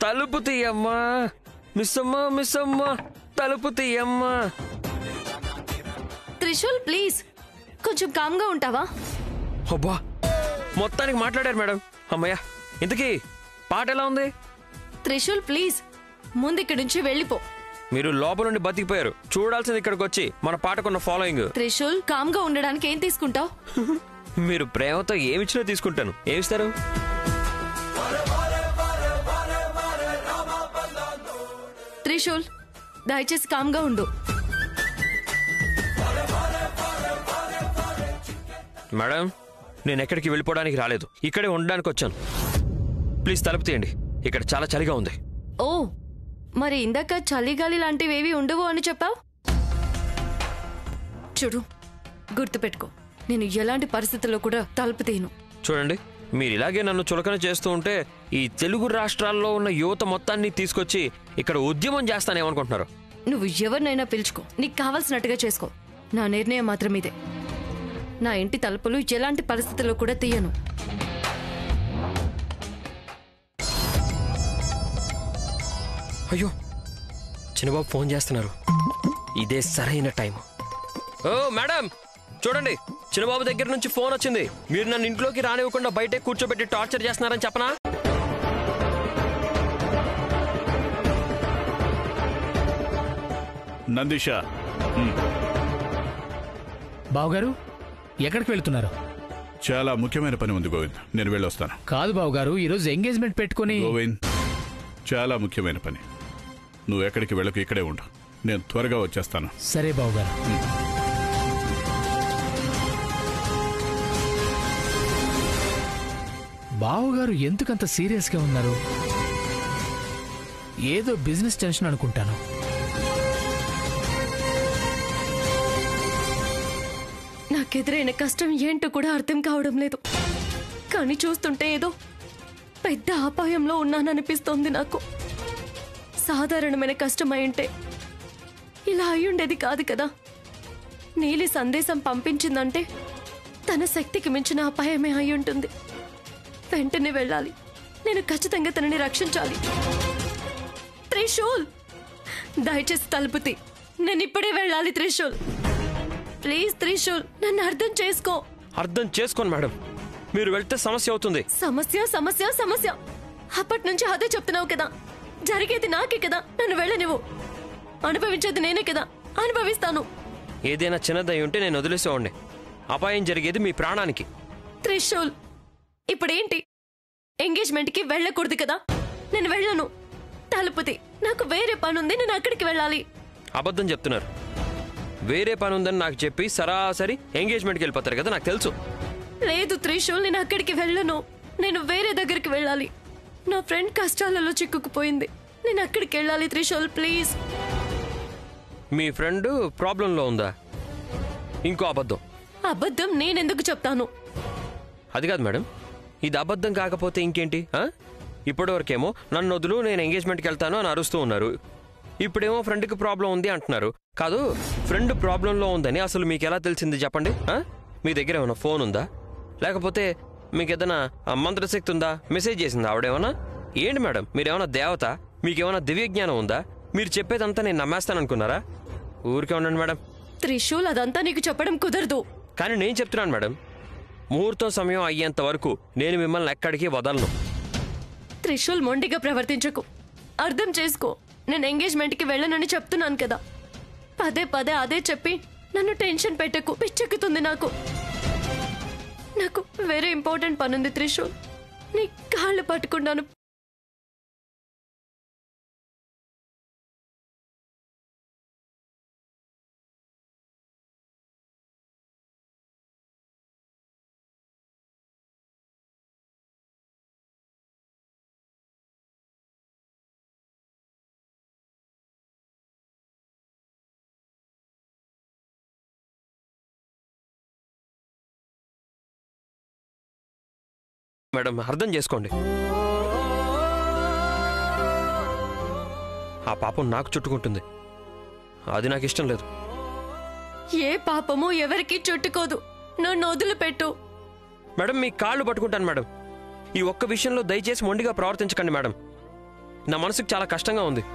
తలుపు తీయమ్మా. మిస్సమ్మా, మిస్సమ్మా తలుపు తీయమ్మా. త్రిశూల్ ప్లీజ్ కొంచెం కామ్గా ఉంటావా? అబ్బా, మొత్తానికి మాట్లాడారు మేడం. అమ్మయ్యా, ఇంతకీ పాట ఎలా ఉంది? త్రిశూల్ ప్లీజ్ ముందు ఇక్కడి నుంచి వెళ్ళిపో. మీరు లోపల నుండి బతికిపోయారు, చూడాల్సింది ఇక్కడికి వచ్చి మన పాటకున్న ఫాలోయింగ్. త్రిశూల్ కామ్గా ఉండడానికి ఏం తీసుకుంటావు? మీరు ప్రేమతో ఏమిచ్చినా తీసుకుంటాను. ఏమిస్తారు? త్రిశూల్ దయచేసి కామ్గా ఉండు. మేడం, నేను ఎక్కడికి వెళ్ళిపోవడానికి రాలేదు, ఇక్కడే ఉండడానికి వచ్చాను. ప్లీజ్ తలుపు తీయండి, ఇక్కడ చాలా చలిగా ఉంది. ఓ, మరి ఇందాక చలిగాలి లాంటివేవి ఉండవు అని చెప్పావు. చూడు, గుర్తుపెట్టుకో, నేను ఎలాంటి పరిస్థితుల్లో కూడా తలుపు తీయను. చూడండి, మీరు ఇలాగే నన్ను చులకన చేస్తూ ఉంటే ఈ తెలుగు రాష్ట్రాల్లో ఉన్న యువత మొత్తాన్ని తీసుకొచ్చి ఇక్కడ ఉద్యమం చేస్తానేమనుకుంటున్నారు? నువ్వు ఎవరినైనా పిలుచుకో, నీకు కావాల్సినట్టుగా చేసుకో. నా నిర్ణయం మాత్రం ఇదే. నా ఇంటి తలుపులు ఎలాంటి పరిస్థితుల్లో కూడా తీయను. అయ్యో, చిన్నబాబు ఫోన్ చేస్తున్నారు. ఇదే సరైన టైం. ఓ మేడం, చూడండి, చిన్నబాబు దగ్గర నుంచి ఫోన్ వచ్చింది. మీరు నన్ను ఇంట్లోకి రానివ్వకుండా బయటే కూర్చోబెట్టి టార్చర్ చేస్తున్నారని చెప్పనా? నందిషా, బావుగారు ఎక్కడికి వెళ్తున్నారు? చాలా ముఖ్యమైన పని ఉంది గోవింద్, నేను వెళ్ళొస్తాను. కాదు బావుగారు, ఈరోజు ఎంగేజ్మెంట్ పెట్టుకుని. గోవింద్, చాలా ముఖ్యమైన పని. నువ్వు ఎక్కడికి వెళ్ళకు, ఇక్కడే ఉండు. నేను త్వరగా వచ్చేస్తాను. సరే బావుగారు. బావగారు ఎందుకంత సీరియస్గా ఉన్నారు? ఏదో బిజినెస్ టెన్షన్ అనుకుంటాను. నాకెదురైన కష్టం ఏంటో కూడా అర్థం కావడం లేదు. కానీ చూస్తుంటే ఏదో పెద్ద అపాయంలో ఉన్నాననిపిస్తోంది నాకు. సాధారణమైన కష్టం అయింటే ఇలా అయ్యుండేది కాదు కదా. నీలి సందేశం పంపించిందంటే తన శక్తికి మించిన అపాయమే అయ్యుంటుంది. వెంటనే వెళ్ళాలి. నేను ఖచ్చితంగా తనని రక్షించాలి. త్రిశూల్, దయచేసి తలుపుతి. నేను ఇప్పుడే వెళ్ళాలి. త్రిశూల్, ప్లీజ్ త్రిశూల్, నన్ను అర్థం చేసుకో. అర్థం చేసుకోను మేడం. మీరు వెళ్తే సమస్య అవుతుంది. సమస్య సమస్య సమస్య అప్పటి నుంచి అదే చెప్తున్నావు కదా. జరిగేది నాకే కదా. నన్ను వెళ్ళనివ్వు. అనుభవించేది నేనే కదా. అనుభవిస్తాను. ఏదైనా చిన్నదై ఉంటే నేను వదిలేసేవాడిని. అపాయం జరిగేది మీ ప్రాణానికి. త్రిశూల్, ఇప్పుడేంటి? ఎంగేజ్మెంట్కి వెళ్ళకూడదు కదా. నేను వెళ్ళను. తలుపుతి. నాకు వేరే పనుంది. నేను అక్కడికి వెళ్ళాలి. అబద్ధం చెప్తున్నారు. వేరే పని ఉందని నాకు చెప్పి సరాసరి ఎంగేజ్మెంట్కి వెళ్ళిపోతారు కదా, నాకు తెలుసు. లేదు త్రిశూల్, నేను అక్కడికి వెళ్ళను. నేను వేరే దగ్గరికి వెళ్ళాలి. నా ఫ్రెండ్ కష్టాలలో చిక్కుకుపోయింది. నేను అక్కడికి వెళ్ళాలి. త్రిశూల్, ప్లీజ్. మీ ఫ్రెండ్ ప్రాబ్లంలో ఉందా? ఇంకో అబద్ధం. అబద్ధం నేనెందుకు చెప్తాను? అది కాదు మేడం, ఇది అబద్ధం కాకపోతే ఇంకేంటి? ఇప్పటివరకేమో నన్ను వదులు, నేను ఎంగేజ్మెంట్కి వెళ్తాను అని అరుస్తూ ఉన్నారు. ఇప్పుడేమో ఫ్రెండ్కి ప్రాబ్లం ఉంది అంటున్నారు. కాదు, ఫ్రెండ్ ప్రాబ్లంలో ఉందని అసలు మీకు ఎలా తెలిసింది చెప్పండి? మీ దగ్గర ఏమైనా ఫోన్ ఉందా? లేకపోతే మీకు ఏదైనా మంత్రశక్తి ఉందా? మెసేజ్ చేసిందా ఆవిడేమన్నా? ఏంటి మేడం, మీరేమన్నా దేవత? మీకేమైనా దివ్యజ్ఞానం ఉందా? మీరు చెప్పేదంతా నేను నమ్మేస్తాననుకున్నారా? ఊరికే ఉండండి మేడం. త్రిశూల్, అదంతా నీకు చెప్పడం కుదరదు. కానీ నేను చెప్తున్నాను మేడం, ముహూర్తం సమయం అయ్యేంత వరకు నేను మిమ్మల్ని ఎక్కడికి వదలను. త్రిశూల్, మొండిగా ప్రవర్తించకు. అర్థం చేసుకో. నేను ఎంగేజ్మెంట్కి వెళ్ళనని చెప్తున్నాను కదా. పదే పదే అదే చెప్పి నన్ను టెన్షన్ పెట్టకు. పిచ్చెక్కుతుంది నాకు. నాకు వేరే ఇంపార్టెంట్ పనుంది త్రిశూల్. నీ కాళ్ళు పట్టుకున్నాను. మేడం, అర్థం చేసుకోండి. ఆ పాపం నాకు చుట్టుకుంటుంది. అది నాకు ఇష్టం లేదు. ఏ పాపము ఎవరికి చుట్టుకోదు. నన్ను వదిలిపెట్టు. మేడం, మీ కాళ్ళు పట్టుకుంటాను మేడం. ఈ ఒక్క విషయంలో దయచేసి మొండిగా ప్రవర్తించకండి మేడం. నా మనసుకు చాలా కష్టంగా ఉంది.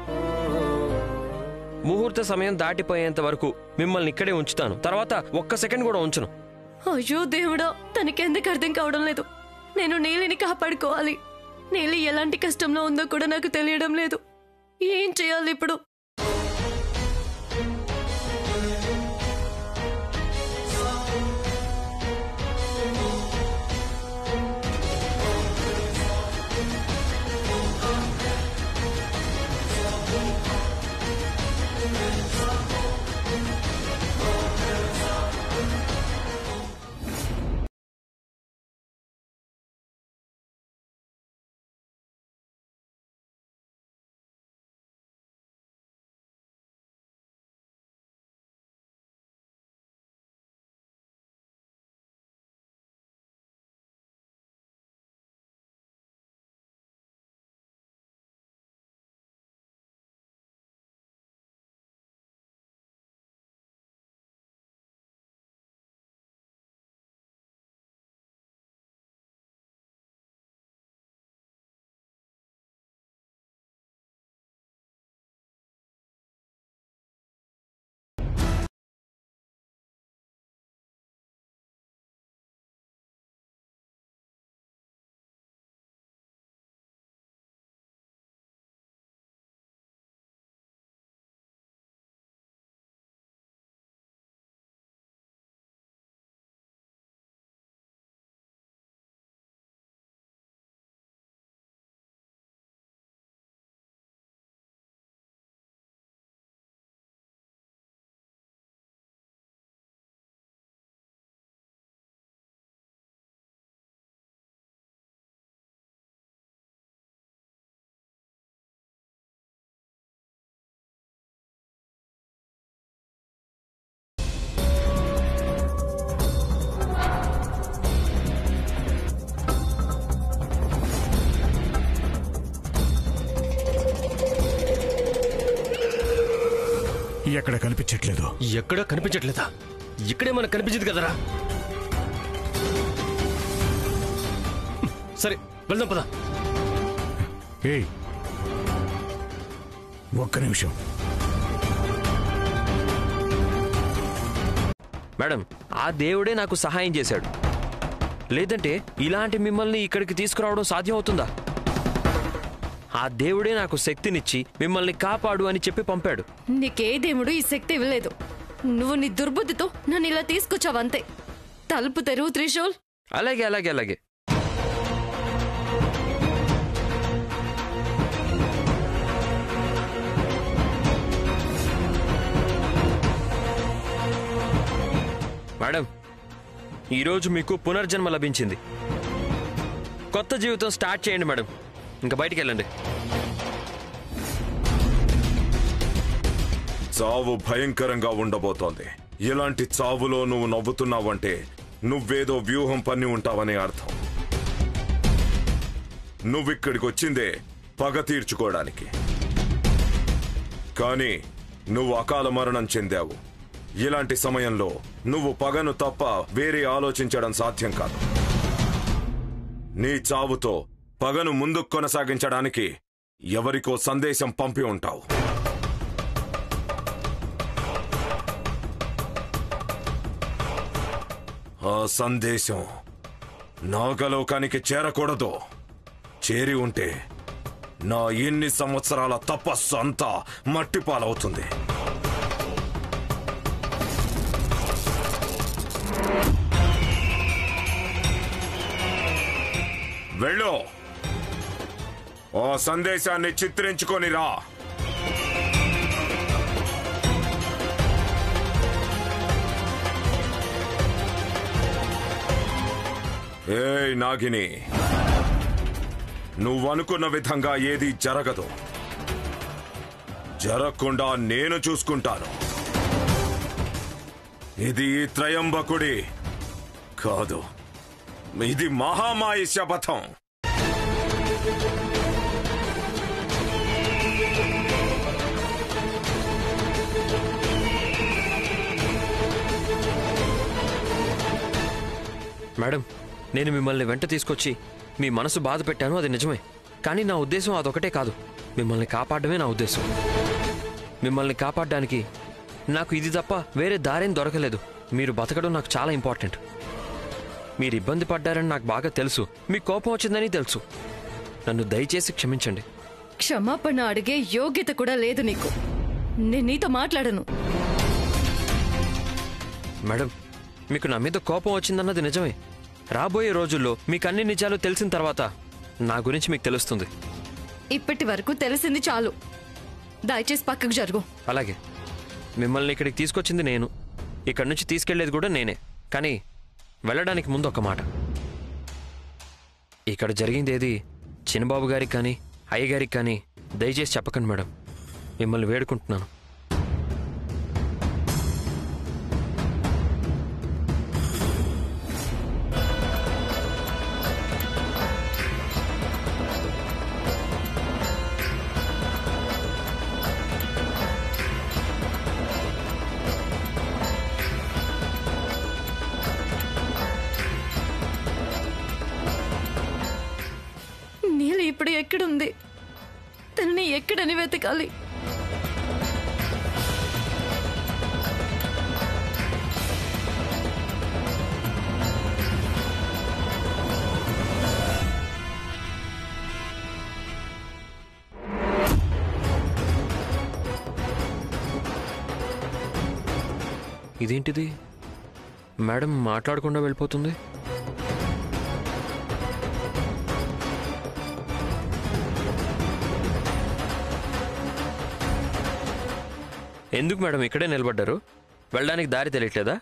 ముహూర్త సమయం దాటిపోయేంత వరకు మిమ్మల్ని ఇక్కడే ఉంచుతాను. తర్వాత ఒక్క సెకండ్ కూడా ఉంచను. అయ్యో దేవుడా, తనకెందుకు అర్థం కావడం లేదు. నేను నీలిని కాపాడుకోవాలి. నీలి ఎలాంటి కష్టంలో ఉందో కూడా నాకు తెలియడం లేదు. ఏం చేయాలి ఇప్పుడు? ఎక్కడ కనిపించట్లేదు. ఎక్కడ కనిపించట్లేదా? ఇక్కడే మనకు కనిపించింది కదరా. సరే వెళ్దాం పద. ఏయ్, ఒక్క నిమిషం. మేడం, ఆ దేవుడే నాకు సహాయం చేశాడు. లేదంటే ఇలాంటి మిమ్మల్ని ఇక్కడికి తీసుకురావడం సాధ్యం అవుతుందా? ఆ దేవుడే నాకు శక్తినిచ్చి మిమ్మల్ని కాపాడు అని చెప్పి పంపాడు. నీకే దేవుడు ఈ శక్తి ఇవ్వలేదు. నువ్వు నీ దుర్బుద్ధితో నన్ను ఇలా తీసుకొచ్చావంతే. తలుపు తెరువు త్రిశూల్. అలాగే అలాగే అలాగే. మేడం, ఈరోజు మీకు పునర్జన్మ లభించింది. కొత్త జీవితం స్టార్ట్ చేయండి మేడం. ఇంకా బయటికి వెళ్ళండి. చావు భయంకరంగా ఉండబోతోంది. ఇలాంటి చావులో నువ్వు నవ్వుతున్నావంటే నువ్వేదో వ్యూహం పన్ని ఉంటావని అర్థం. నువ్విక్కడికి వచ్చిందే పగ తీర్చుకోవడానికి, కానీ నువ్వు అకాల మరణం చెందావు. ఇలాంటి సమయంలో నువ్వు పగను తప్ప వేరే ఆలోచించడం సాధ్యం కాదు. నీ చావుతో పగను ముందుకు కొనసాగించడానికి ఎవరికో సందేశం పంపి ఉంటావు. ఆ సందేశం నాగలోకానికి చేరకూడదు. చేరి ఉంటే నా ఎన్ని సంవత్సరాల తపస్సు అంతా మట్టిపాలవుతుంది. వెళ్ళు, ఆ సందేశాన్ని చిత్రించుకొని రా. ఏయ్ నాగిని, నువ్వనుకున్న విధంగా ఏది జరగదు. జరగకుండా నేను చూసుకుంటాను. ఇది త్రయంబకుడి కాదు, ఇది మహామాయి శపథం. మేడం, నేను మిమ్మల్ని వెంట తీసుకొచ్చి మీ మనసు బాధ పెట్టాను, అది నిజమే. కానీ నా ఉద్దేశం అదొకటే కాదు. మిమ్మల్ని కాపాడమే నా ఉద్దేశం. మిమ్మల్ని కాపాడడానికి నాకు ఇది తప్ప వేరే దారేం దొరకలేదు. మీరు బతకడం నాకు చాలా ఇంపార్టెంట్. మీరు ఇబ్బంది పడ్డారని నాకు బాగా తెలుసు. మీకు కోపం వచ్చిందని తెలుసు. నన్ను దయచేసి క్షమించండి. క్షమాపణ అడిగే యోగ్యత కూడా లేదు నీకు. నేను నీతో మాట్లాడను. మేడం, మీకు నా మీద కోపం వచ్చిందన్నది నిజమే. రాబోయే రోజుల్లో మీకు అన్ని నిజాలు తెలిసిన తర్వాత నా గురించి మీకు తెలుస్తుంది. ఇప్పటి వరకు తెలిసింది చాలు. దయచేసి పక్కకు జరుగు. అలాగే. మిమ్మల్ని ఇక్కడికి తీసుకొచ్చింది నేను, ఇక్కడి నుంచి తీసుకెళ్లేది కూడా నేనే. కానీ వెళ్ళడానికి ముందు ఒక మాట. ఇక్కడ జరిగిందేది చిన్నబాబు గారికి కానీ అయ్యగారికి కానీ దయచేసి చెప్పకండి మేడం. మిమ్మల్ని వేడుకుంటున్నాను. నీళ్ళు ఇప్పుడు ఎక్కడుంది? తనని ఎక్కడని వెతకాలి? ఇదేంటిది? మేడం మాట్లాడకుండా వెళ్ళిపోతుంది. ఎందుకు మేడం ఇక్కడే నిలబడ్డారు? వెళ్ళడానికి దారి తెలియట్లేదా?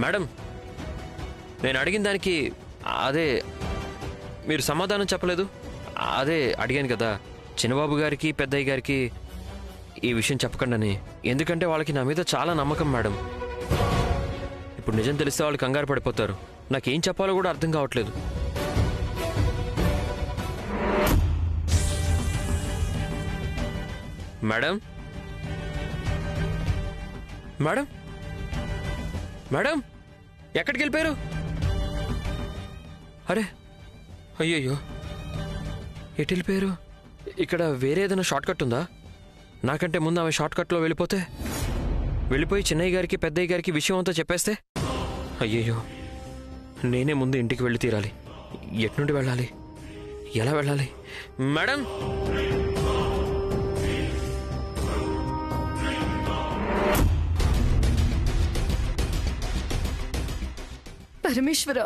మేడం, నేను అడిగిన దానికి అదే మీరు సమాధానం చెప్పలేదు. అదే అడిగాను కదా, చిన్నబాబు గారికి పెద్దయ్య గారికి ఈ విషయం చెప్పకండి. ఎందుకంటే వాళ్ళకి నా మీద చాలా నమ్మకం మేడం. ఇప్పుడు నిజం తెలిస్తే వాళ్ళు కంగారు పడిపోతారు. నాకేం చెప్పాలో కూడా అర్థం కావట్లేదు. మేడం మేడం మేడం ఎక్కడికి వెళ్ళిపోయారు? అరే అయ్యయ్యో, ఎటు వెళ్ళిపోయారు? ఇక్కడ వేరే ఏదైనా షార్ట్ కట్ ఉందా? నాకంటే ముందు ఆమె షార్ట్ కట్లో వెళ్ళిపోయి చిన్నయ్య గారికి పెద్దయ్య గారికి విషయం అంతా చెప్పేస్తే? అయ్యయ్యో, నేనే ముందు ఇంటికి వెళ్ళి తీరాలి. ఎట్నుండి వెళ్ళాలి? ఎలా వెళ్ళాలి? మేడం పరమేశ్వర,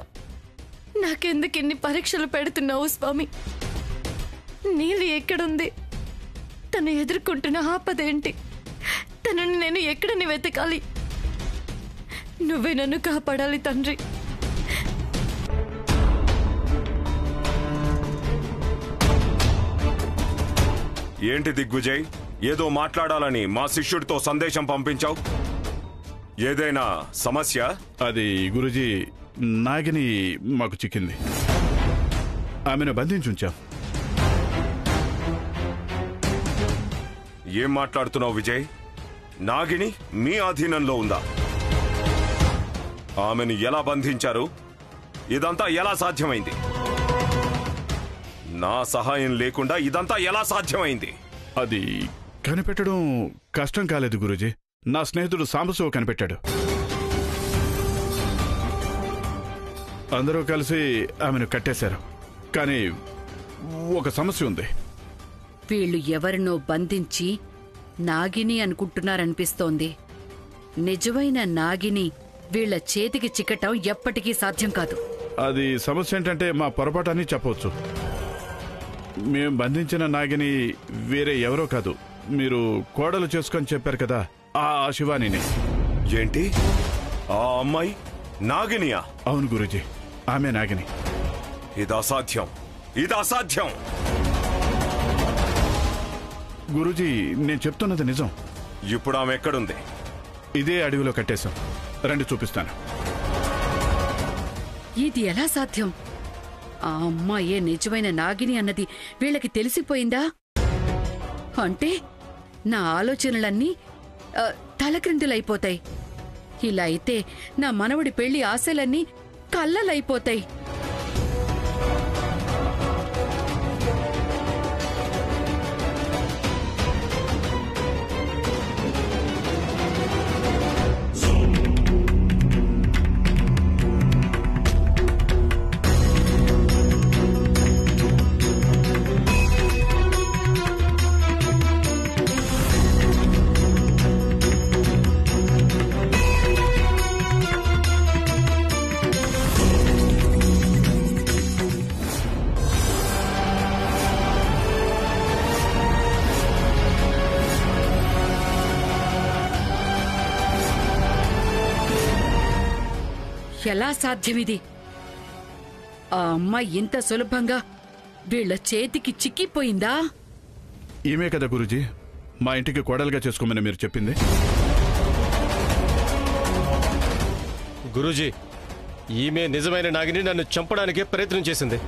నాకెందుకు ఇన్ని పరీక్షలు పెడుతున్నావు స్వామి? నీళ్ళు ఎక్కడుంది? తను ఎదుర్కొంటున్న ఆపదేంటి? తనని నేను ఎక్కడని వెతకాలి? నువ్వే నన్ను కాపాడాలి తండ్రి. ఏంటి దిగ్విజయ్, ఏదో మాట్లాడాలని మా శిష్యుడితో సందేశం పంపించావు? ఏదైనా సమస్య? అది గురుజీ, నాగిని మాకు చిక్కింది. ఆమెను బంధించుంచాం. ఏం మాట్లాడుతున్నావు విజయ్? నాగిని మీ ఆధీనంలో ఉందా? ఆమెను ఎలా బంధించారు? ఇదంతా ఎలా సాధ్యమైంది? నా సహాయం లేకుండా ఇదంతా ఎలా సాధ్యమైంది? అది కనిపెట్టడం కష్టం కాలేదు గురుజీ. నా స్నేహితుడు సాంబశివ కనిపెట్టాడు. అందరూ కలిసి ఆమెను కట్టేశారు. కానీ ఒక సమస్య ఉంది. వీళ్ళు ఎవరినో బంధించి నాగిని అనుకుంటున్నారనిపిస్తోంది. నిజమైన నాగిని వీళ్ల చేతికి చిక్కటం ఎప్పటికీ సాధ్యం కాదు. అది సమస్య ఏంటంటే మా పొరపాటు అని చెప్పవచ్చు. మేం బంధించిన నాగిని వేరే ఎవరో కాదు, మీరు కోడలు చేసుకొని చెప్పారు కదా, ఆ శివానిని. ఏంటి? ఆ అమ్మాయి నాగినియా? అవును గురుజీ, ఆమె నాగిని. ఇది అసాధ్యం, ఇది అసాధ్యం. గురుజీ, నేను చెప్తున్నది నిజం. ఇప్పుడు ఆమె ఎక్కడుంది? ఇదే అడవిలో కట్టేశాం. రండి చూపిస్తాను. ఇది ఎలా సాధ్యం? ఆ అమ్మాయే నిజమైన నాగిని అన్నది వీళ్ళకి తెలిసిపోయిందా? అంటే నా ఆలోచనలన్నీ తలక్రిందులైపోతాయి. ఇలా అయితే నా మనవడి పెళ్లి ఆశలన్నీ కల్లలైపోతాయి. ఎలా సాధ్యమిది? ఆ అమ్మాయి ఇంత సులభంగా వీళ్ల చేతికి చిక్కిపోయిందా? ఈమె కదా గురుజీ మా ఇంటికి కోడలుగా చేసుకోమని మీరు చెప్పింది. గురూజీ, ఈమె నిజమైన నాగిని నన్ను చంపడానికే ప్రయత్నం చేసింది.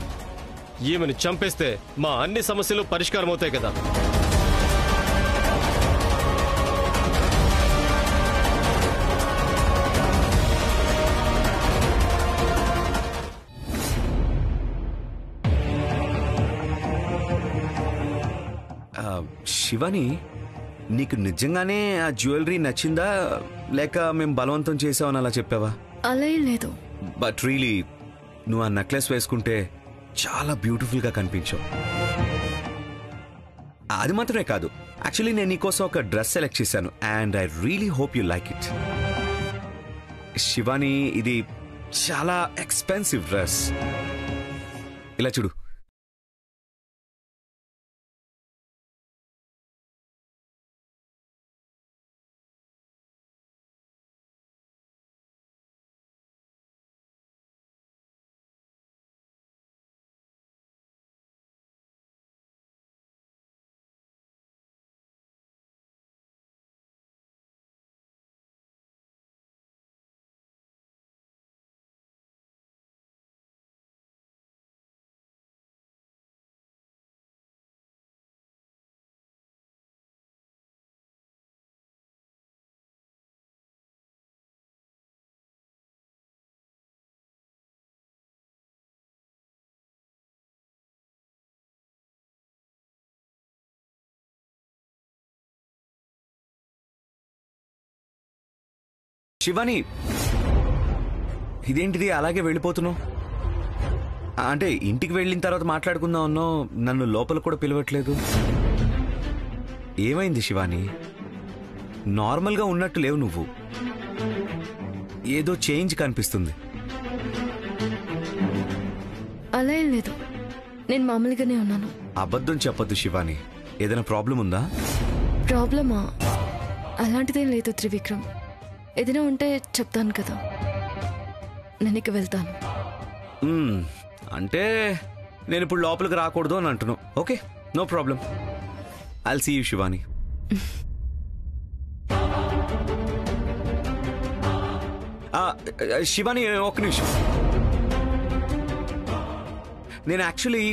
ఈమెను చంపేస్తే మా అన్ని సమస్యలు పరిష్కారం అవుతాయి కదా. శివాని, నీకు నిజంగానే ఆ జ్యువెలరీ నచ్చిందా, లేక మేము బలవంతం చేసామని అలా చెప్పావా? అలా ఏం లేదు. బట్ రియలీ నువ్వు ఆ నెక్లెస్ వేసుకుంటే చాలా బ్యూటిఫుల్ గా కనిపించావు. అది మాత్రమే కాదు, యాక్చువల్లీ నేను నీకోసం ఒక డ్రెస్ సెలెక్ట్ చేశాను and I really hope you like it. Shivani, ఇది చాలా ఎక్స్పెన్సివ్ డ్రెస్. ఇలా చూడు. శివాని, ఇదేంటిది అలాగే వెళ్ళిపోతున్నావు? అంటే ఇంటికి వెళ్ళిన తర్వాత మాట్లాడుకుందాం అన్నావు, నన్ను లోపల కూడా పిలవట్లేదు. ఏమైంది శివాని? నార్మల్గా ఉన్నట్టు లేవు నువ్వు. ఏదో చేంజ్ కనిపిస్తుంది. అలా ఏం లేదు, నేను మామూలుగానే ఉన్నాను. అబద్ధం చెప్పొద్దు శివాని. ఏదైనా ప్రాబ్లం ఉందా? ప్రాబ్లమా? అలాంటిదేం లేదు త్రివిక్రమ్. ఏదైనా ఉంటే చెప్తాను కదా. నేను ఇక వెళ్తాను. అంటే నేను ఇప్పుడు లోపలికి రాకూడదు అని అంటున్నావు. Okay, no problem. I'll see you Shivani. Shivani, ఒక నిమిషం. నేను యాక్చువల్లీ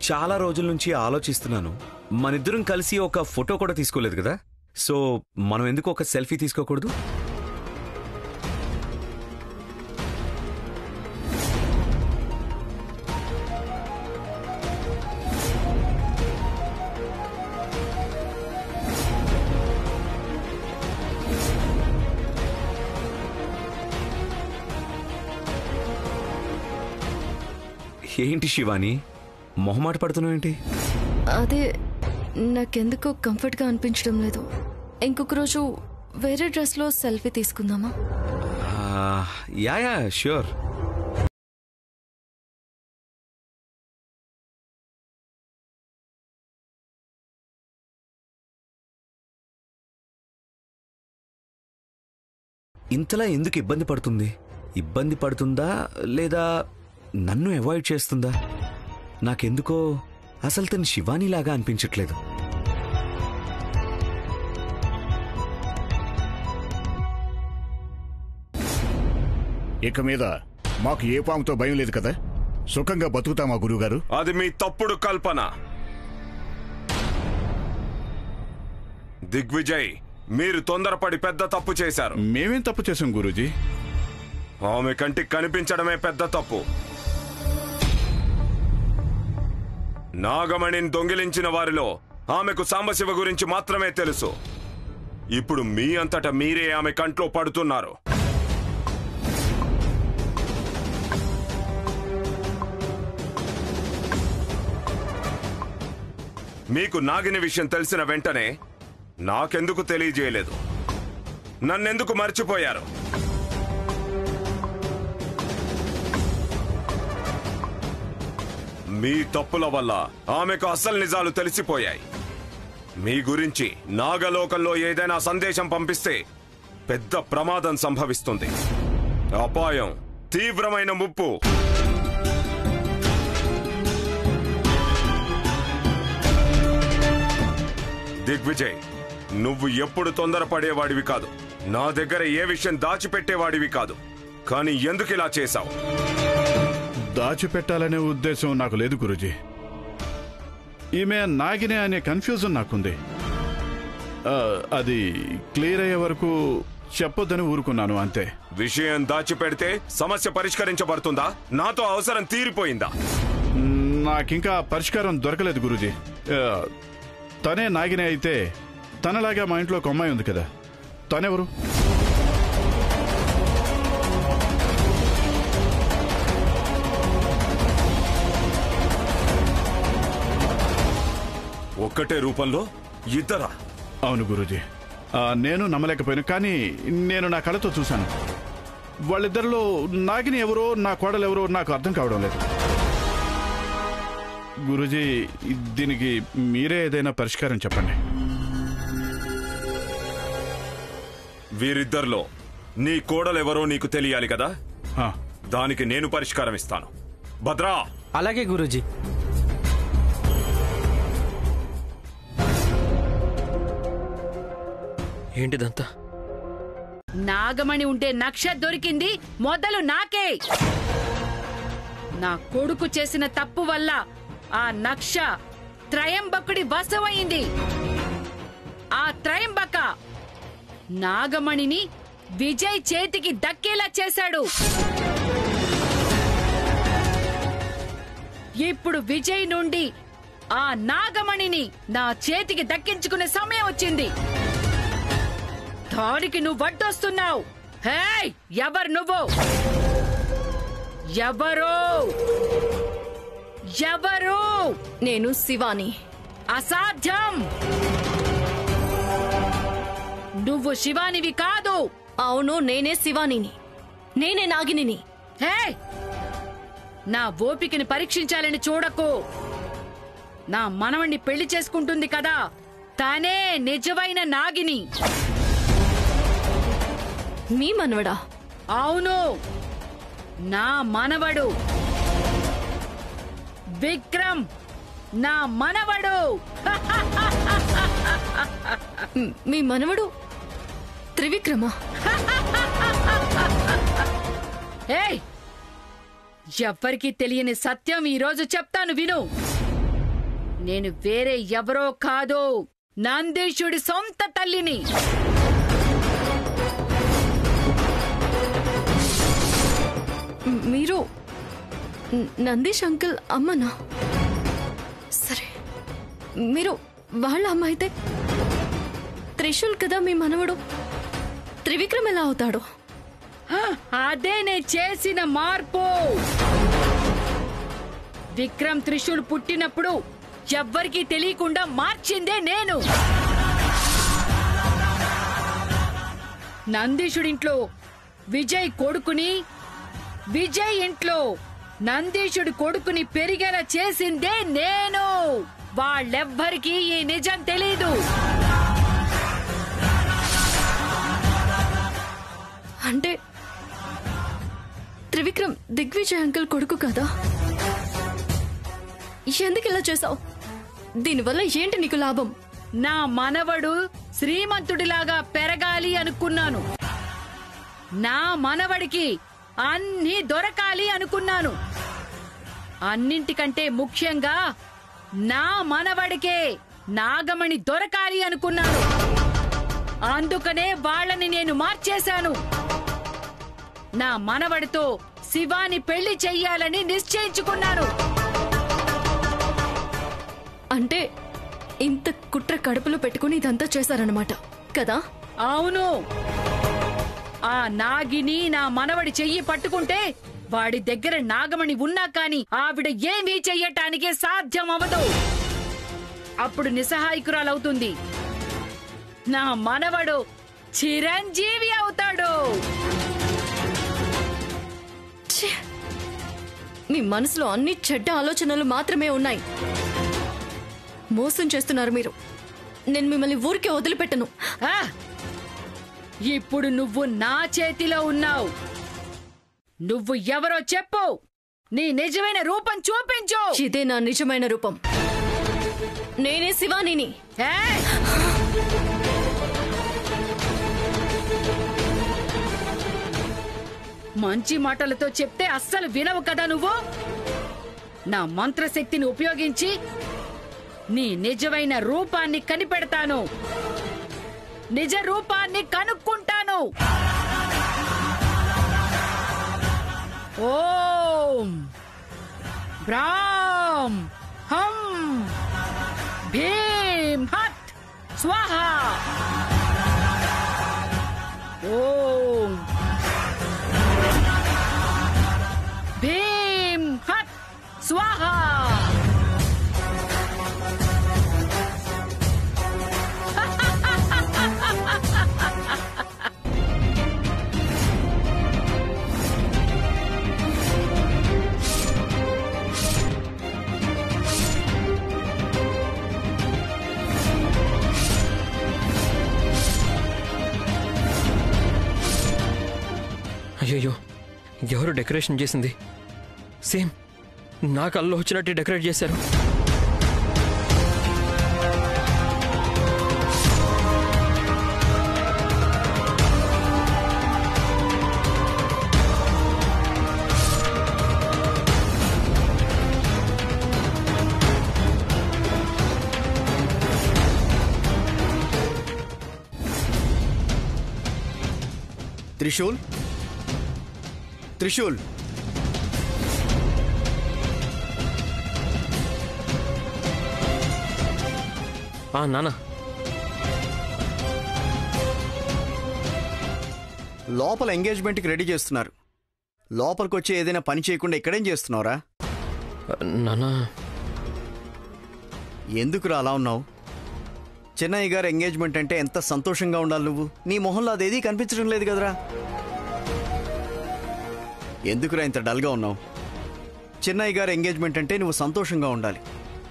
చాలా రోజుల నుంచి ఆలోచిస్తున్నాను. మనిద్దరం కలిసి ఒక ఫోటో కూడా తీసుకోలేదు కదా, సో మనం ఎందుకు ఒక సెల్ఫీ తీసుకోకూడదు? ఏంటి శివాని, మొహమాట పడుతున్నావు ఏంటి? అదే, నాకెందుకో కంఫర్ట్గా అనిపించడం లేదు. ఇంకొక రోజు వేరే డ్రెస్లో సెల్ఫీ తీసుకుందామా? Yeah sure. ఇంతలా ఎందుకు ఇబ్బంది పడుతుంది? ఇబ్బంది పడుతుందా లేదా నన్ను అవాయిడ్ చేస్తుందా? నాకెందుకో అసలు తను శివానీలాగా అనిపించట్లేదు. ఇక మీద మాకు ఏ పాముతో భయం లేదు కదా, సుఖంగా బతుకుతామా గురువుగారు? అది మీ తప్పుడు కల్పన. దిగ్విజయ్, మీరు తొందరపడి పెద్ద తప్పు చేశారు. మేమేం తప్పు చేశాం గురూజీ? ఆమె కంటికి కనిపించడమే పెద్ద తప్పు. నాగమణిని దొంగిలించిన వారిలో ఆమెకు సాంబశివ గురించి మాత్రమే తెలుసు. ఇప్పుడు మీ అంతటా మీరే ఆమె కంట్లో పడుతున్నారు. మీకు నాగిని విషయం తెలిసిన వెంటనే నాకెందుకు తెలియజేయలేదు? నన్నెందుకు మర్చిపోయారు? మీ తప్పుల వల్ల ఆమెకు అసలు నిజాలు తెలిసిపోయాయి. మీ గురించి నాగలోకంలో ఏదైనా సందేశం పంపిస్తే పెద్ద ప్రమాదం సంభవిస్తుంది. అపాయం, తీవ్రమైన ముప్పు. దిగ్విజయ్, నువ్వు ఎప్పుడు తొందరపడేవాడివి కాదు. నా దగ్గర ఏ విషయం దాచిపెట్టేవాడివి కాదు. కానీ ఎందుకు ఇలా చేశావు? దాచిపెట్టాలనే ఉద్దేశం నాకు లేదు గురూజీ. ఈమె నాగినే అనే కన్ఫ్యూజన్ నాకుంది. అది క్లియర్ అయ్యే వరకు చెప్పొద్దని ఊరుకున్నాను అంతే. విషయం దాచిపెడితే సమస్య పరిష్కరించబడుతుందా? నాతో అవసరం తీరిపోయిందా? నాకింకా పరిష్కారం దొరకలేదు గురూజీ. తనే నాగినే అయితే తనలాగా మా ఇంట్లో ఒక అమ్మాయి ఉంది కదా, తనెవరు? ఒక్కటే రూపంలో ఇద్దరా? అవును గురూజీ, నేను నమ్మలేకపోయాను. కానీ నేను నా కళ్ళతో చూశాను. వాళ్ళిద్దరిలో నాగిని ఎవరో నా కోడలు ఎవరో నాకు అర్థం కావడం లేదు. గురూజీ, దీనికి మీరే ఏదైనా పరిష్కారం చెప్పండి. వీరిద్దరిలో నీ కోడలెవరో నీకు తెలియాలి కదా, దానికి నేను పరిష్కారం ఇస్తాను. భద్రా. అలాగే గురూజీ. ఏంటిదంతా? నాగమణి ఉంటే నక్ష దొరికింది మొదలు నాకే. నా కొడుకు చేసిన తప్పు వల్ల ఆ నక్ష త్రయంబకుడి వశమైంది. ఆ త్రయంబక నాగమణిని విజయ్ చేతికి దక్కేలా చేశాడు. ఇప్పుడు విజయ్ నుండి ఆ నాగమణిని నా చేతికి దక్కించుకునే సమయం వచ్చింది. దానికి నువ్వు వడ్డొస్తున్నావు. హేయ్, ఎవరు నువ్వు? ఎవరు? ఎవరు? నేను శివాని. అసాధ్యం! నువ్వు శివానివి కాదు. అవును, నేనే శివానిని. నేనే నాగిని. హేయ్, నా ఓపికని పరీక్షించాలని చూడకు. నా మనవణ్ణి పెళ్లి చేసుకుంటుంది కదా, తానే నిజమైన నాగిని. మీ మనవడా? అవును, నా మనవడు విక్రమ్. నా మనవడు. మీ మనవడు త్రివిక్రమ? ఏయ్, ఎవ్వరికీ తెలియని సత్యం ఈరోజు చెప్తాను విను. నేను వేరే ఎవరో కాదు, నందీశుడి సొంత తల్లిని. మీరు నందీష్ అంకుల్ అమ్మనా? సరే, మీరు వాళ్ళ అమ్మ అయితే త్రిశూల్ కదా మీ మనవడు. త్రివిక్రమ్ ఎలా అవుతాడు? అదే నేను చేసిన మార్పు. విక్రమ్ త్రిశూల్ పుట్టినప్పుడు ఎవ్వరికీ తెలియకుండా మార్చిందే నేను. నందీశుడింట్లో విజయ్ కొడుకుని, విజయ్ ఇంట్లో నందీశుడి కొడుకుని పెరిగేలా చేసిందే నేను. వాళ్ళెవ్వరికీ ఈ నిజం తెలీదు. అంటే త్రివిక్రమ్ దిగ్విజయ్ అంకుల్ కొడుకు కదా? ఎందుకు ఇలా చేసావు? దీనివల్ల ఏంటి నీకు లాభం? నా మనవడు శ్రీమంతుడిలాగా పెరగాలి అనుకున్నాను. నా మనవడికి అన్నీ దొరకాలి అనుకున్నాను. అన్నింటికంటే ముఖ్యంగా నా మనవడికే నాగమణి దొరకాలి అనుకున్నాను. అందుకనే వాళ్ళని నేను మార్చేశాను. నా మనవడితో శివాని పెళ్లి చెయ్యాలని నిశ్చయించుకున్నాను. అంటే ఇంత కుట్ర కడుపులో పెట్టుకుని ఇదంతా చేశారన్నమాట కదా? అవును. ఆ నాగిని నా మనవడి చెయ్యి పట్టుకుంటే వాడి దగ్గర నాగమణి ఉన్నా కాని ఆవిడ ఏమీ చెయ్యటానికే సాధ్యం అవదు. అప్పుడు నిస్సహాయకురాలవుతుంది. నా మనవడు చిరంజీవి అవుతాడు. మీ మనసులో అన్ని చెడ్డ ఆలోచనలు మాత్రమే ఉన్నాయి. మోసం చేస్తున్నారు మీరు. నేను మిమ్మల్ని ఊరికే వదిలిపెట్టను. ఇప్పుడు నువ్వు నా చేతిలో ఉన్నావు. నువ్వు ఎవరో చెప్పు. నీ నిజమైన రూపం చూపించు. ఇదే నా నిజమైన రూపం. నేనే శివానిని. మంచి మాటలతో చెప్తే అస్సలు వినవు కదా నువ్వు. నా మంత్రశక్తిని ఉపయోగించి నీ నిజమైన రూపాన్ని కనిపెడతాను. నిజ రూపాన్ని కనుక్కుంటాను. ఓం బ్రాం హం భీం హత్ స్వాహా. ఓం భీం హత్ స్వాహా. అయ్యయ్యో, ఎవరు డెకరేషన్ చేసింది? సేమ్ నా కల్లో వచ్చినట్టు డెకరేట్ చేశారు. త్రిశూల్, త్రిశూల్, నాన్న లోపల ఎంగేజ్మెంట్కి రెడీ చేస్తున్నారు. లోపలికి వచ్చి ఏదైనా పని చేయకుండా ఇక్కడేం చేస్తున్నావురా? నానా ఎందుకురా అలా ఉన్నావు? చెన్నయ్య గారు ఎంగేజ్మెంట్ అంటే ఎంత సంతోషంగా ఉండాలి నువ్వు. నీ మొహంలో అదేదీ కనిపించడం లేదు కదరా. ఎందుకురా ఇంత డల్గా ఉన్నావు? చెన్నయ్య గారు ఎంగేజ్మెంట్ అంటే నువ్వు సంతోషంగా ఉండాలి.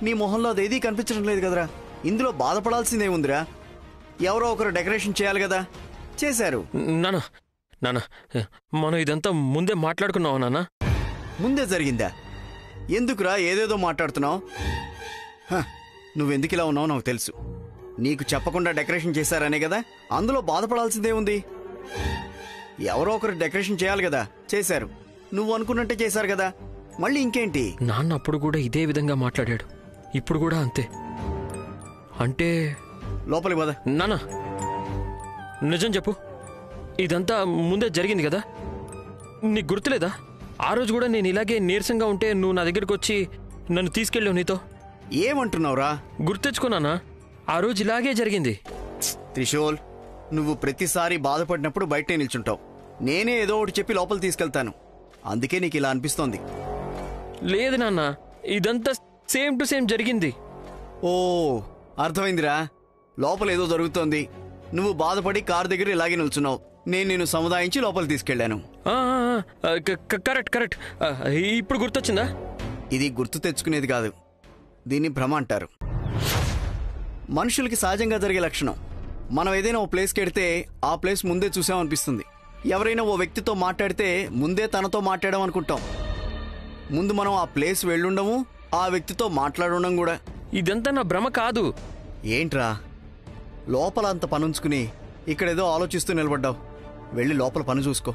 నీ మొహంలో అదేదీ కనిపించడం లేదు కదరా. ఇందులో బాధపడాల్సిందే ఉందిరా. ఎవరో ఒకరు డెకరేషన్ చేయాలి కదా, చేశారు. నానా నానా మనం ఇదంతా ముందే మాట్లాడుకున్నావు నానా. ముందే జరిగిందా? ఎందుకురా ఏదేదో మాట్లాడుతున్నావు? నువ్వెందుకు ఇలా ఉన్నావు నాకు తెలుసు. నీకు చెప్పకుండా డెకరేషన్ చేశారనే కదా, అందులో బాధపడాల్సిందే ఉంది. ఎవరో ఒకరు డెకరేషన్ చేయాలి కదా, చేశారు. నువ్వు అనుకున్నట్టే చేశారు కదా, మళ్ళీ ఇంకేంటి? నాన్న అప్పుడు కూడా ఇదే విధంగా మాట్లాడాడు, ఇప్పుడు కూడా అంతే. అంటే లోపలికి పద. నానా నిజం చెప్పు, ఇదంతా ముందే జరిగింది కదా? నీకు గుర్తులేదా? ఆ రోజు కూడా నేను ఇలాగే నీరసంగా ఉంటే నువ్వు నా దగ్గరికి వచ్చి నన్ను తీసుకెళ్ళావు నీతో. ఏమంటున్నావురా? గుర్తెచ్చుకున్నానా? ఆ రోజు ఇలాగే జరిగింది. త్రిశూల్, నువ్వు ప్రతిసారి బాధపడినప్పుడు బయటే నిల్చుంటావు. నేనే ఏదో ఒకటి చెప్పి లోపల తీసుకెళ్తాను, అందుకే నీకు ఇలా అనిపిస్తోంది. లేదు నాన్న, ఇదంతా సేమ్ టు సేమ్ జరిగింది. ఓ అర్థమైందిరా. లోపల ఏదో జరుగుతోంది, నువ్వు బాధపడి కారు దగ్గర ఇలాగే నిల్చున్నావు. నేను నిన్ను సముదాయించి లోపల తీసుకెళ్లాను. Correct correct. ఇప్పుడు గుర్తొచ్చిందా? ఇది గుర్తు తెచ్చుకునేది కాదు, దీన్ని భ్రమ అంటారు. మనుషులకి సహజంగా జరిగే లక్షణం. మనం ఏదైనా ఓ ప్లేస్కి వెడితే ఆ ప్లేస్ ముందే చూసామనిపిస్తుంది. ఎవరైనా ఓ వ్యక్తితో మాట్లాడితే ముందే తనతో మాట్లాడడం అనుకుంటాం. ముందు మనం ఆ ప్లేస్ వెళ్ళుండము, ఆ వ్యక్తితో మాట్లాడుండం కూడా. ఇదంతా నా భ్రమ కాదు. ఏంట్రా లోపల అంత పనుంచుకుని ఇక్కడేదో ఆలోచిస్తూ నిలబడ్డావు? వెళ్ళి లోపల పని చూసుకో.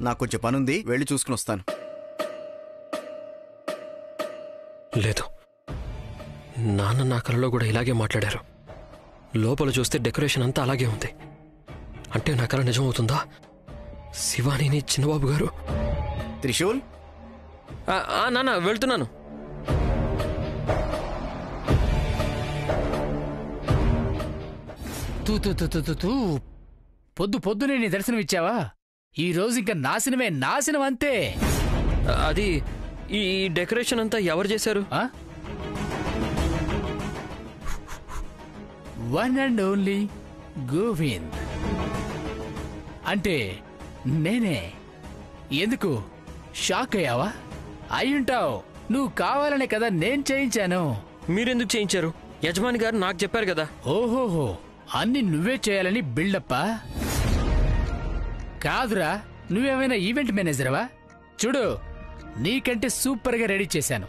నాకు కొంచెం పనుంది, వెళ్ళి చూసుకుని వస్తాను. లేదు, నాన్న నా కలలో కూడా ఇలాగే మాట్లాడారు. లోపల చూస్తే డెకరేషన్ అంతా అలాగే ఉంది. అంటే నా కల నిజమవుతుందా? శివానీని చిన్నబాబు గారు. త్రిశూల్, నాన్న వెళ్తున్నాను. పొద్దునే నీ దర్శనం ఇచ్చావా? ఈ రోజు ఇంకా నాశనమే నాశనం అంతే. అది ఈ డెకరేషన్ అంతా ఎవరు చేశారు? One and only Govind. అంటే నేనే. ఎందుకు షాక్ అయ్యావా? అయ్యుంటావు. నువ్వు కావాలనే కదా నేను చేయించాను. మీరెందుకు చేయించారు? యజమాని గారు నాకు చెప్పారు కదా. ఓహోహో, అన్ని నువ్వే చేయాలని బిల్డప్పా? కాదురా, నువ్వేమైనా ఈవెంట్ మేనేజర్వా? చూడు, నీకంటే సూపర్గా రెడీ చేశాను.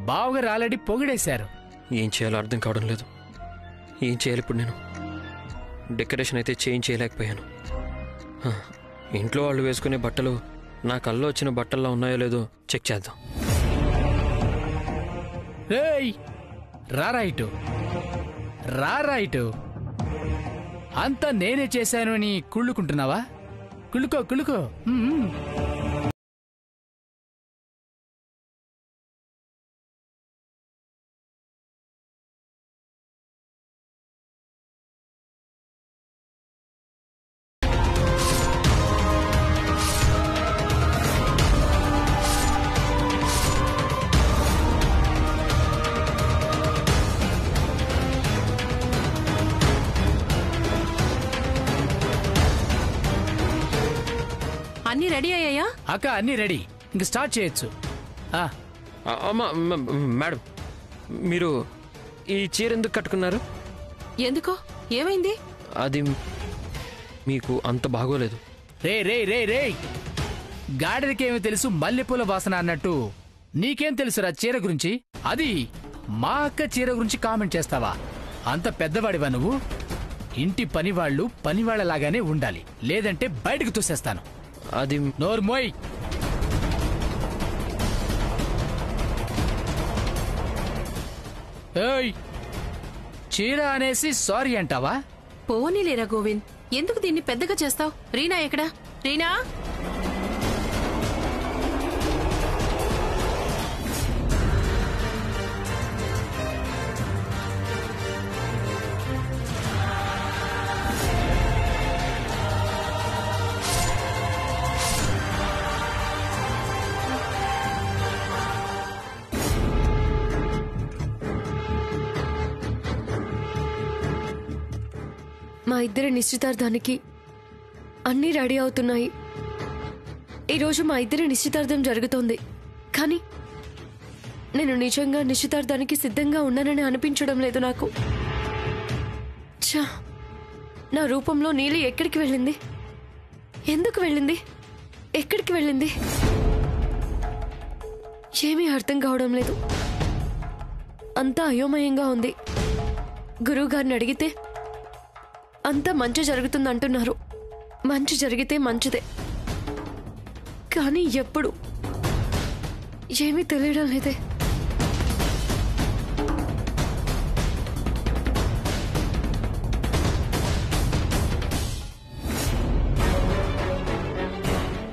బావగారు ఆల్రెడీ పొగిడేశారు. ఏం చేయాలో అర్థం కావడం లేదు. ఏం చేయాలి ఇప్పుడు నేను? డెకరేషన్ అయితే చేయలేకపోయాను. ఇంట్లో వాళ్ళు వేసుకునే బట్టలు నా కల్లో వచ్చిన బట్టల్లో ఉన్నాయో లేదో చెక్ చేద్దాం. రారాయిటు అంతా నేనే చేశాను అని కుళ్ళుకుంటున్నావా? కుళ్ళుకో. అన్నీ రెడీ అయ్యాయా? అక్క, అన్నీ రెడీ. ఇంక స్టార్ట్ చేయొచ్చు. మేడం, మీరు ఈ చీర ఎందుకు కట్టుకున్నారు? ఎందుకో? ఏమైంది? అది మీకు అంత బాగోలేదు. రే గాడిదకేమి తెలుసు మల్లెపూల వాసన అన్నట్టు నీకేం తెలుసురా చీర గురించి? అది మా అక్క చీర గురించి కామెంట్ చేస్తావా? అంత పెద్దవాడివా నువ్వు? ఇంటి పనివాళ్లు పనివాళ్లలాగానే ఉండాలి, లేదంటే బయటకు తోసేస్తాను. అది నోర్మోయ్. చీర అనేసి సారీ అంటావా? పోనీలేరా గోవింద్, ఎందుకు దీన్ని పెద్దగా చేస్తావు? రీనా ఎక్కడా? రీనా, మా ఇద్దరి నిశ్చితార్థానికి అన్నీ రెడీ అవుతున్నాయి. ఈరోజు మా ఇద్దరి నిశ్చితార్థం జరుగుతోంది. కానీ నేను నిజంగా నిశ్చితార్థానికి సిద్ధంగా ఉన్నానని అనిపించడం లేదు నాకు. ఛా, నా రూపంలో నీలి ఎక్కడికి వెళ్ళింది? ఎందుకు వెళ్ళింది? ఎక్కడికి వెళ్ళింది? ఏమీ అర్థం కావడం లేదు. అంతా అయోమయంగా ఉంది. గురువుగారిని అడిగితే అంతా మంచి జరుగుతుందంటున్నారు. మంచి జరిగితే మంచిదే, కానీ ఎప్పుడు? ఏమీ తెలియడం లేదే.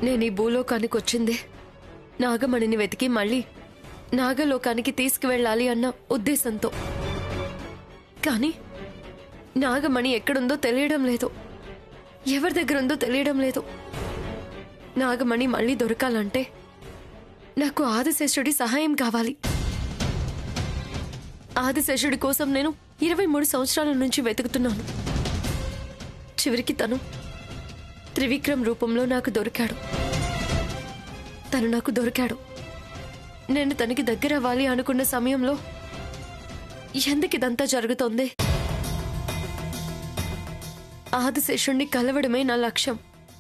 నేను ఈ భూలోకానికి వచ్చిందే నాగమణిని వెతికి మళ్ళీ నాగలోకానికి తీసుకువెళ్ళాలి అన్న ఉద్దేశంతో. కానీ నాగమణి ఎక్కడుందో తెలియడం లేదు, ఎవరి దగ్గర ఉందో తెలియడం లేదు. నాగమణి మళ్ళీ దొరకాలంటే నాకు ఆదిశేషుడి సహాయం కావాలి. ఆదిశేషుడి కోసం నేను 23 సంవత్సరాల నుంచి వెతుకుతున్నాను. చివరికి తను త్రివిక్రమ్ రూపంలో నాకు దొరికాడు. తను నాకు దొరికాడు. నేను తనకి దగ్గర అవ్వాలి అనుకున్న సమయంలో ఎందుకు ఇదంతా జరుగుతోంది? ఆదిశేషుణ్ణి కలవడమే నా లక్ష్యం,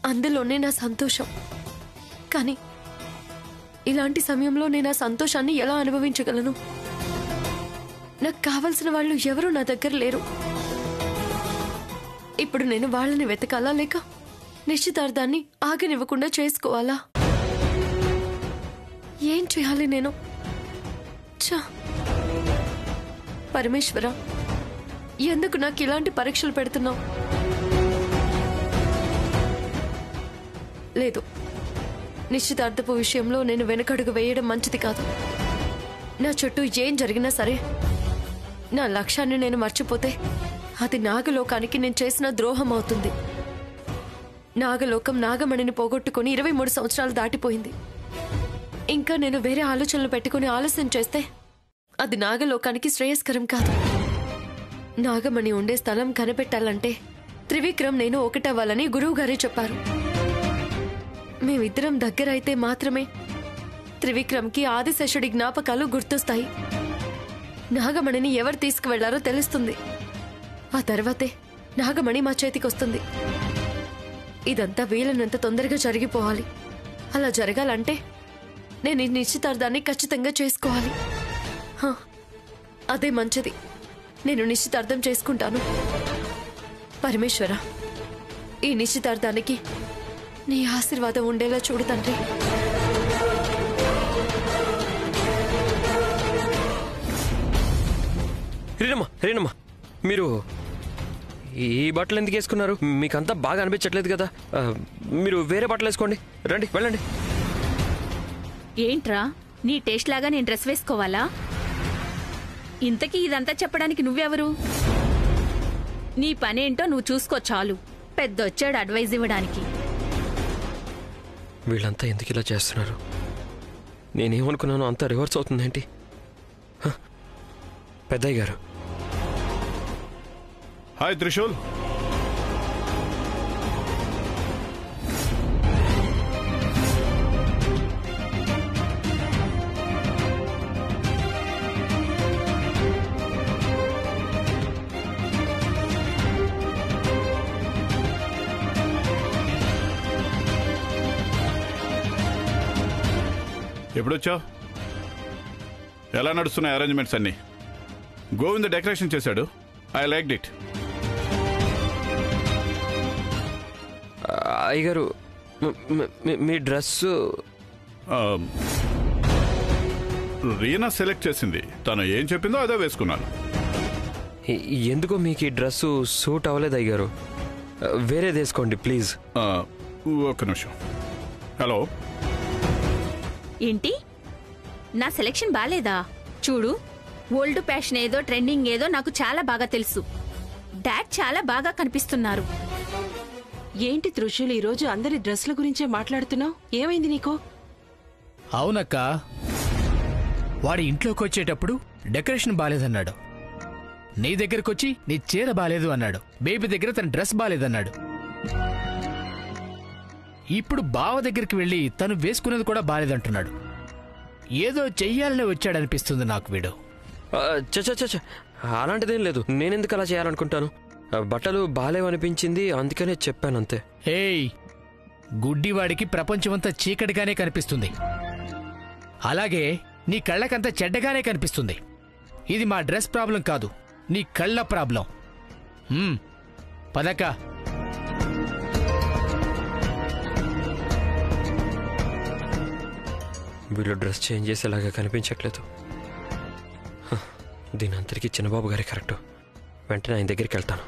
అందులోనే నా సంతోషం. కానీ ఇలాంటి సమయంలో నేను ఆ సంతోషాన్ని ఎలా అనుభవించగలను? నాకు కావలసిన వాళ్ళు ఎవరూ నా దగ్గర లేరు. ఇప్పుడు నేను వాళ్ళని వెతకాలా, లేక నిశ్చితార్థాన్ని ఆగనివ్వకుండా చేసుకోవాలా? ఏం చేయాలి నేను? ఛా, పరమేశ్వర, ఎందుకు నాకు ఇలాంటి పరీక్షలు పెడుతున్నావు? లేదు, నిశ్చితార్థపు విషయంలో నేను వెనకడుగు వేయడం మంచిది కాదు. నా చుట్టూ ఏం జరిగినా సరే నా లక్ష్యాన్ని నేను మర్చిపోతే అది నాగలోకానికి నేను చేసిన ద్రోహం అవుతుంది. నాగలోకం నాగమణిని పోగొట్టుకుని 23 సంవత్సరాలు దాటిపోయింది. ఇంకా నేను వేరే ఆలోచనలు పెట్టుకుని ఆలస్యం చేస్తే అది నాగలోకానికి శ్రేయస్కరం కాదు. నాగమణి ఉండే స్థలం కనిపెట్టాలంటే త్రివిక్రమ్ నేను ఒకటవ్వాలని గురువుగారే చెప్పారు. మేమిద్దరం దగ్గరైతే మాత్రమే త్రివిక్రమ్కి ఆదిశేషుడి జ్ఞాపకాలు గుర్తొస్తాయి. నాగమణిని ఎవరు తీసుకువెళ్లారో తెలుస్తుంది. ఆ తర్వాతే నాగమణి మా చేతికొస్తుంది. ఇదంతా వీలైనంత తొందరగా జరిగిపోవాలి. అలా జరగాలంటే నేను ఈ నిశ్చితార్థాన్ని ఖచ్చితంగా చేసుకోవాలి. అదే మంచిది. నేను నిశ్చితార్థం చేసుకుంటాను. పరమేశ్వర, ఈ నిశ్చితార్థానికి నీ ఆశీర్వాదం ఉండేలా చూడు తండ్రి. రేణమ్మా, మీరు ఈ బట్టలు ఎందుకు వేసుకున్నారు? మీకంతా బాగా అనిపించట్లేదు కదా. మీరు వేరే బట్టలు వేసుకోండి. రండి, వెళ్ళండి. ఏంట్రా, నీ టేస్ట్ లాగా నేను డ్రెస్ వేసుకోవాలా? ఇంతకీ ఇదంతా చెప్పడానికి నువ్వెవరు? నీ పనేంటో నువ్వు చూసుకో చాలు. పెద్దొచ్చాడు అడ్వైజ్ ఇవ్వడానికి. వీళ్ళంతా ఎందుకు ఇలా చేస్తున్నారు? నేనేమనుకున్నానో అంతా రివర్స్ అవుతుందేంటి? పెద్దయ్య గారు. హాయ్ త్రిశూల్. ఎప్పుడొచ్చావు? ఎలా నడుస్తున్నాయి అరేంజ్మెంట్స్ అన్నీ? గోవింద్ డెకరేషన్ చేశాడు. I like it. అయ్యగారు, మీ డ్రెస్సు రీనా సెలెక్ట్ చేసింది. తను ఏం చెప్పిందో అదే వేసుకున్నాను. ఎందుకో మీకు ఈ డ్రెస్సు సూట్ అవ్వలేదు అయ్యగారు. వేరేది వేసుకోండి ప్లీజ్. ఒక్క నిమిషం. హలో. ఏంటి, నా సెలెక్షన్ బాలేదా? చూడు, ఓల్డ్ ఫ్యాషన్ ఏదో ట్రెండింగ్ ఏదో నాకు చాలా బాగా తెలుసు. డాడ్ చాలా బాగా కనిపిస్తున్నారు. ఏంటి త్రిశూల్, ఈరోజు అందరి డ్రెస్ల గురించే మాట్లాడుతున్నావు? ఏమైంది నీకు? అవునక్క, వాడి ఇంట్లోకి వచ్చేటప్పుడు డెకరేషన్ బాలేదన్నాడు. నీ దగ్గరకొచ్చి నీ చీర బాలేదు అన్నాడు, బేబీ దగ్గర తన డ్రెస్ బాలేదన్నాడు. ఇప్పుడు బావ దగ్గరికి వెళ్ళి తను వేసుకున్నది కూడా బాలేదంటున్నాడు. ఏదో చెయ్యాలనే వచ్చాడనిపిస్తుంది నాకు వీడు. చ అలాంటిదేం లేదు. నేనెందుకు అలా చేయాలనుకుంటాను? బట్టలు బాలేవనిపించింది, అందుకనే చెప్పానంతే. ఏయ్, గుడ్డివాడికి ప్రపంచమంతా చీకటిగానే కనిపిస్తుంది, అలాగే నీ కళ్ళకంతా చెడ్డగానే కనిపిస్తుంది. ఇది మా డ్రెస్ ప్రాబ్లం కాదు, నీ కళ్ళ ప్రాబ్లం. పదక. వీళ్ళు డ్రెస్ చేంజ్ చేసేలాగా కనిపించట్లేదు. దీని అంతటికీ చిన్నబాబు గారే కరెక్ట్. వెంటనే ఆయన దగ్గరికి వెళ్తాను.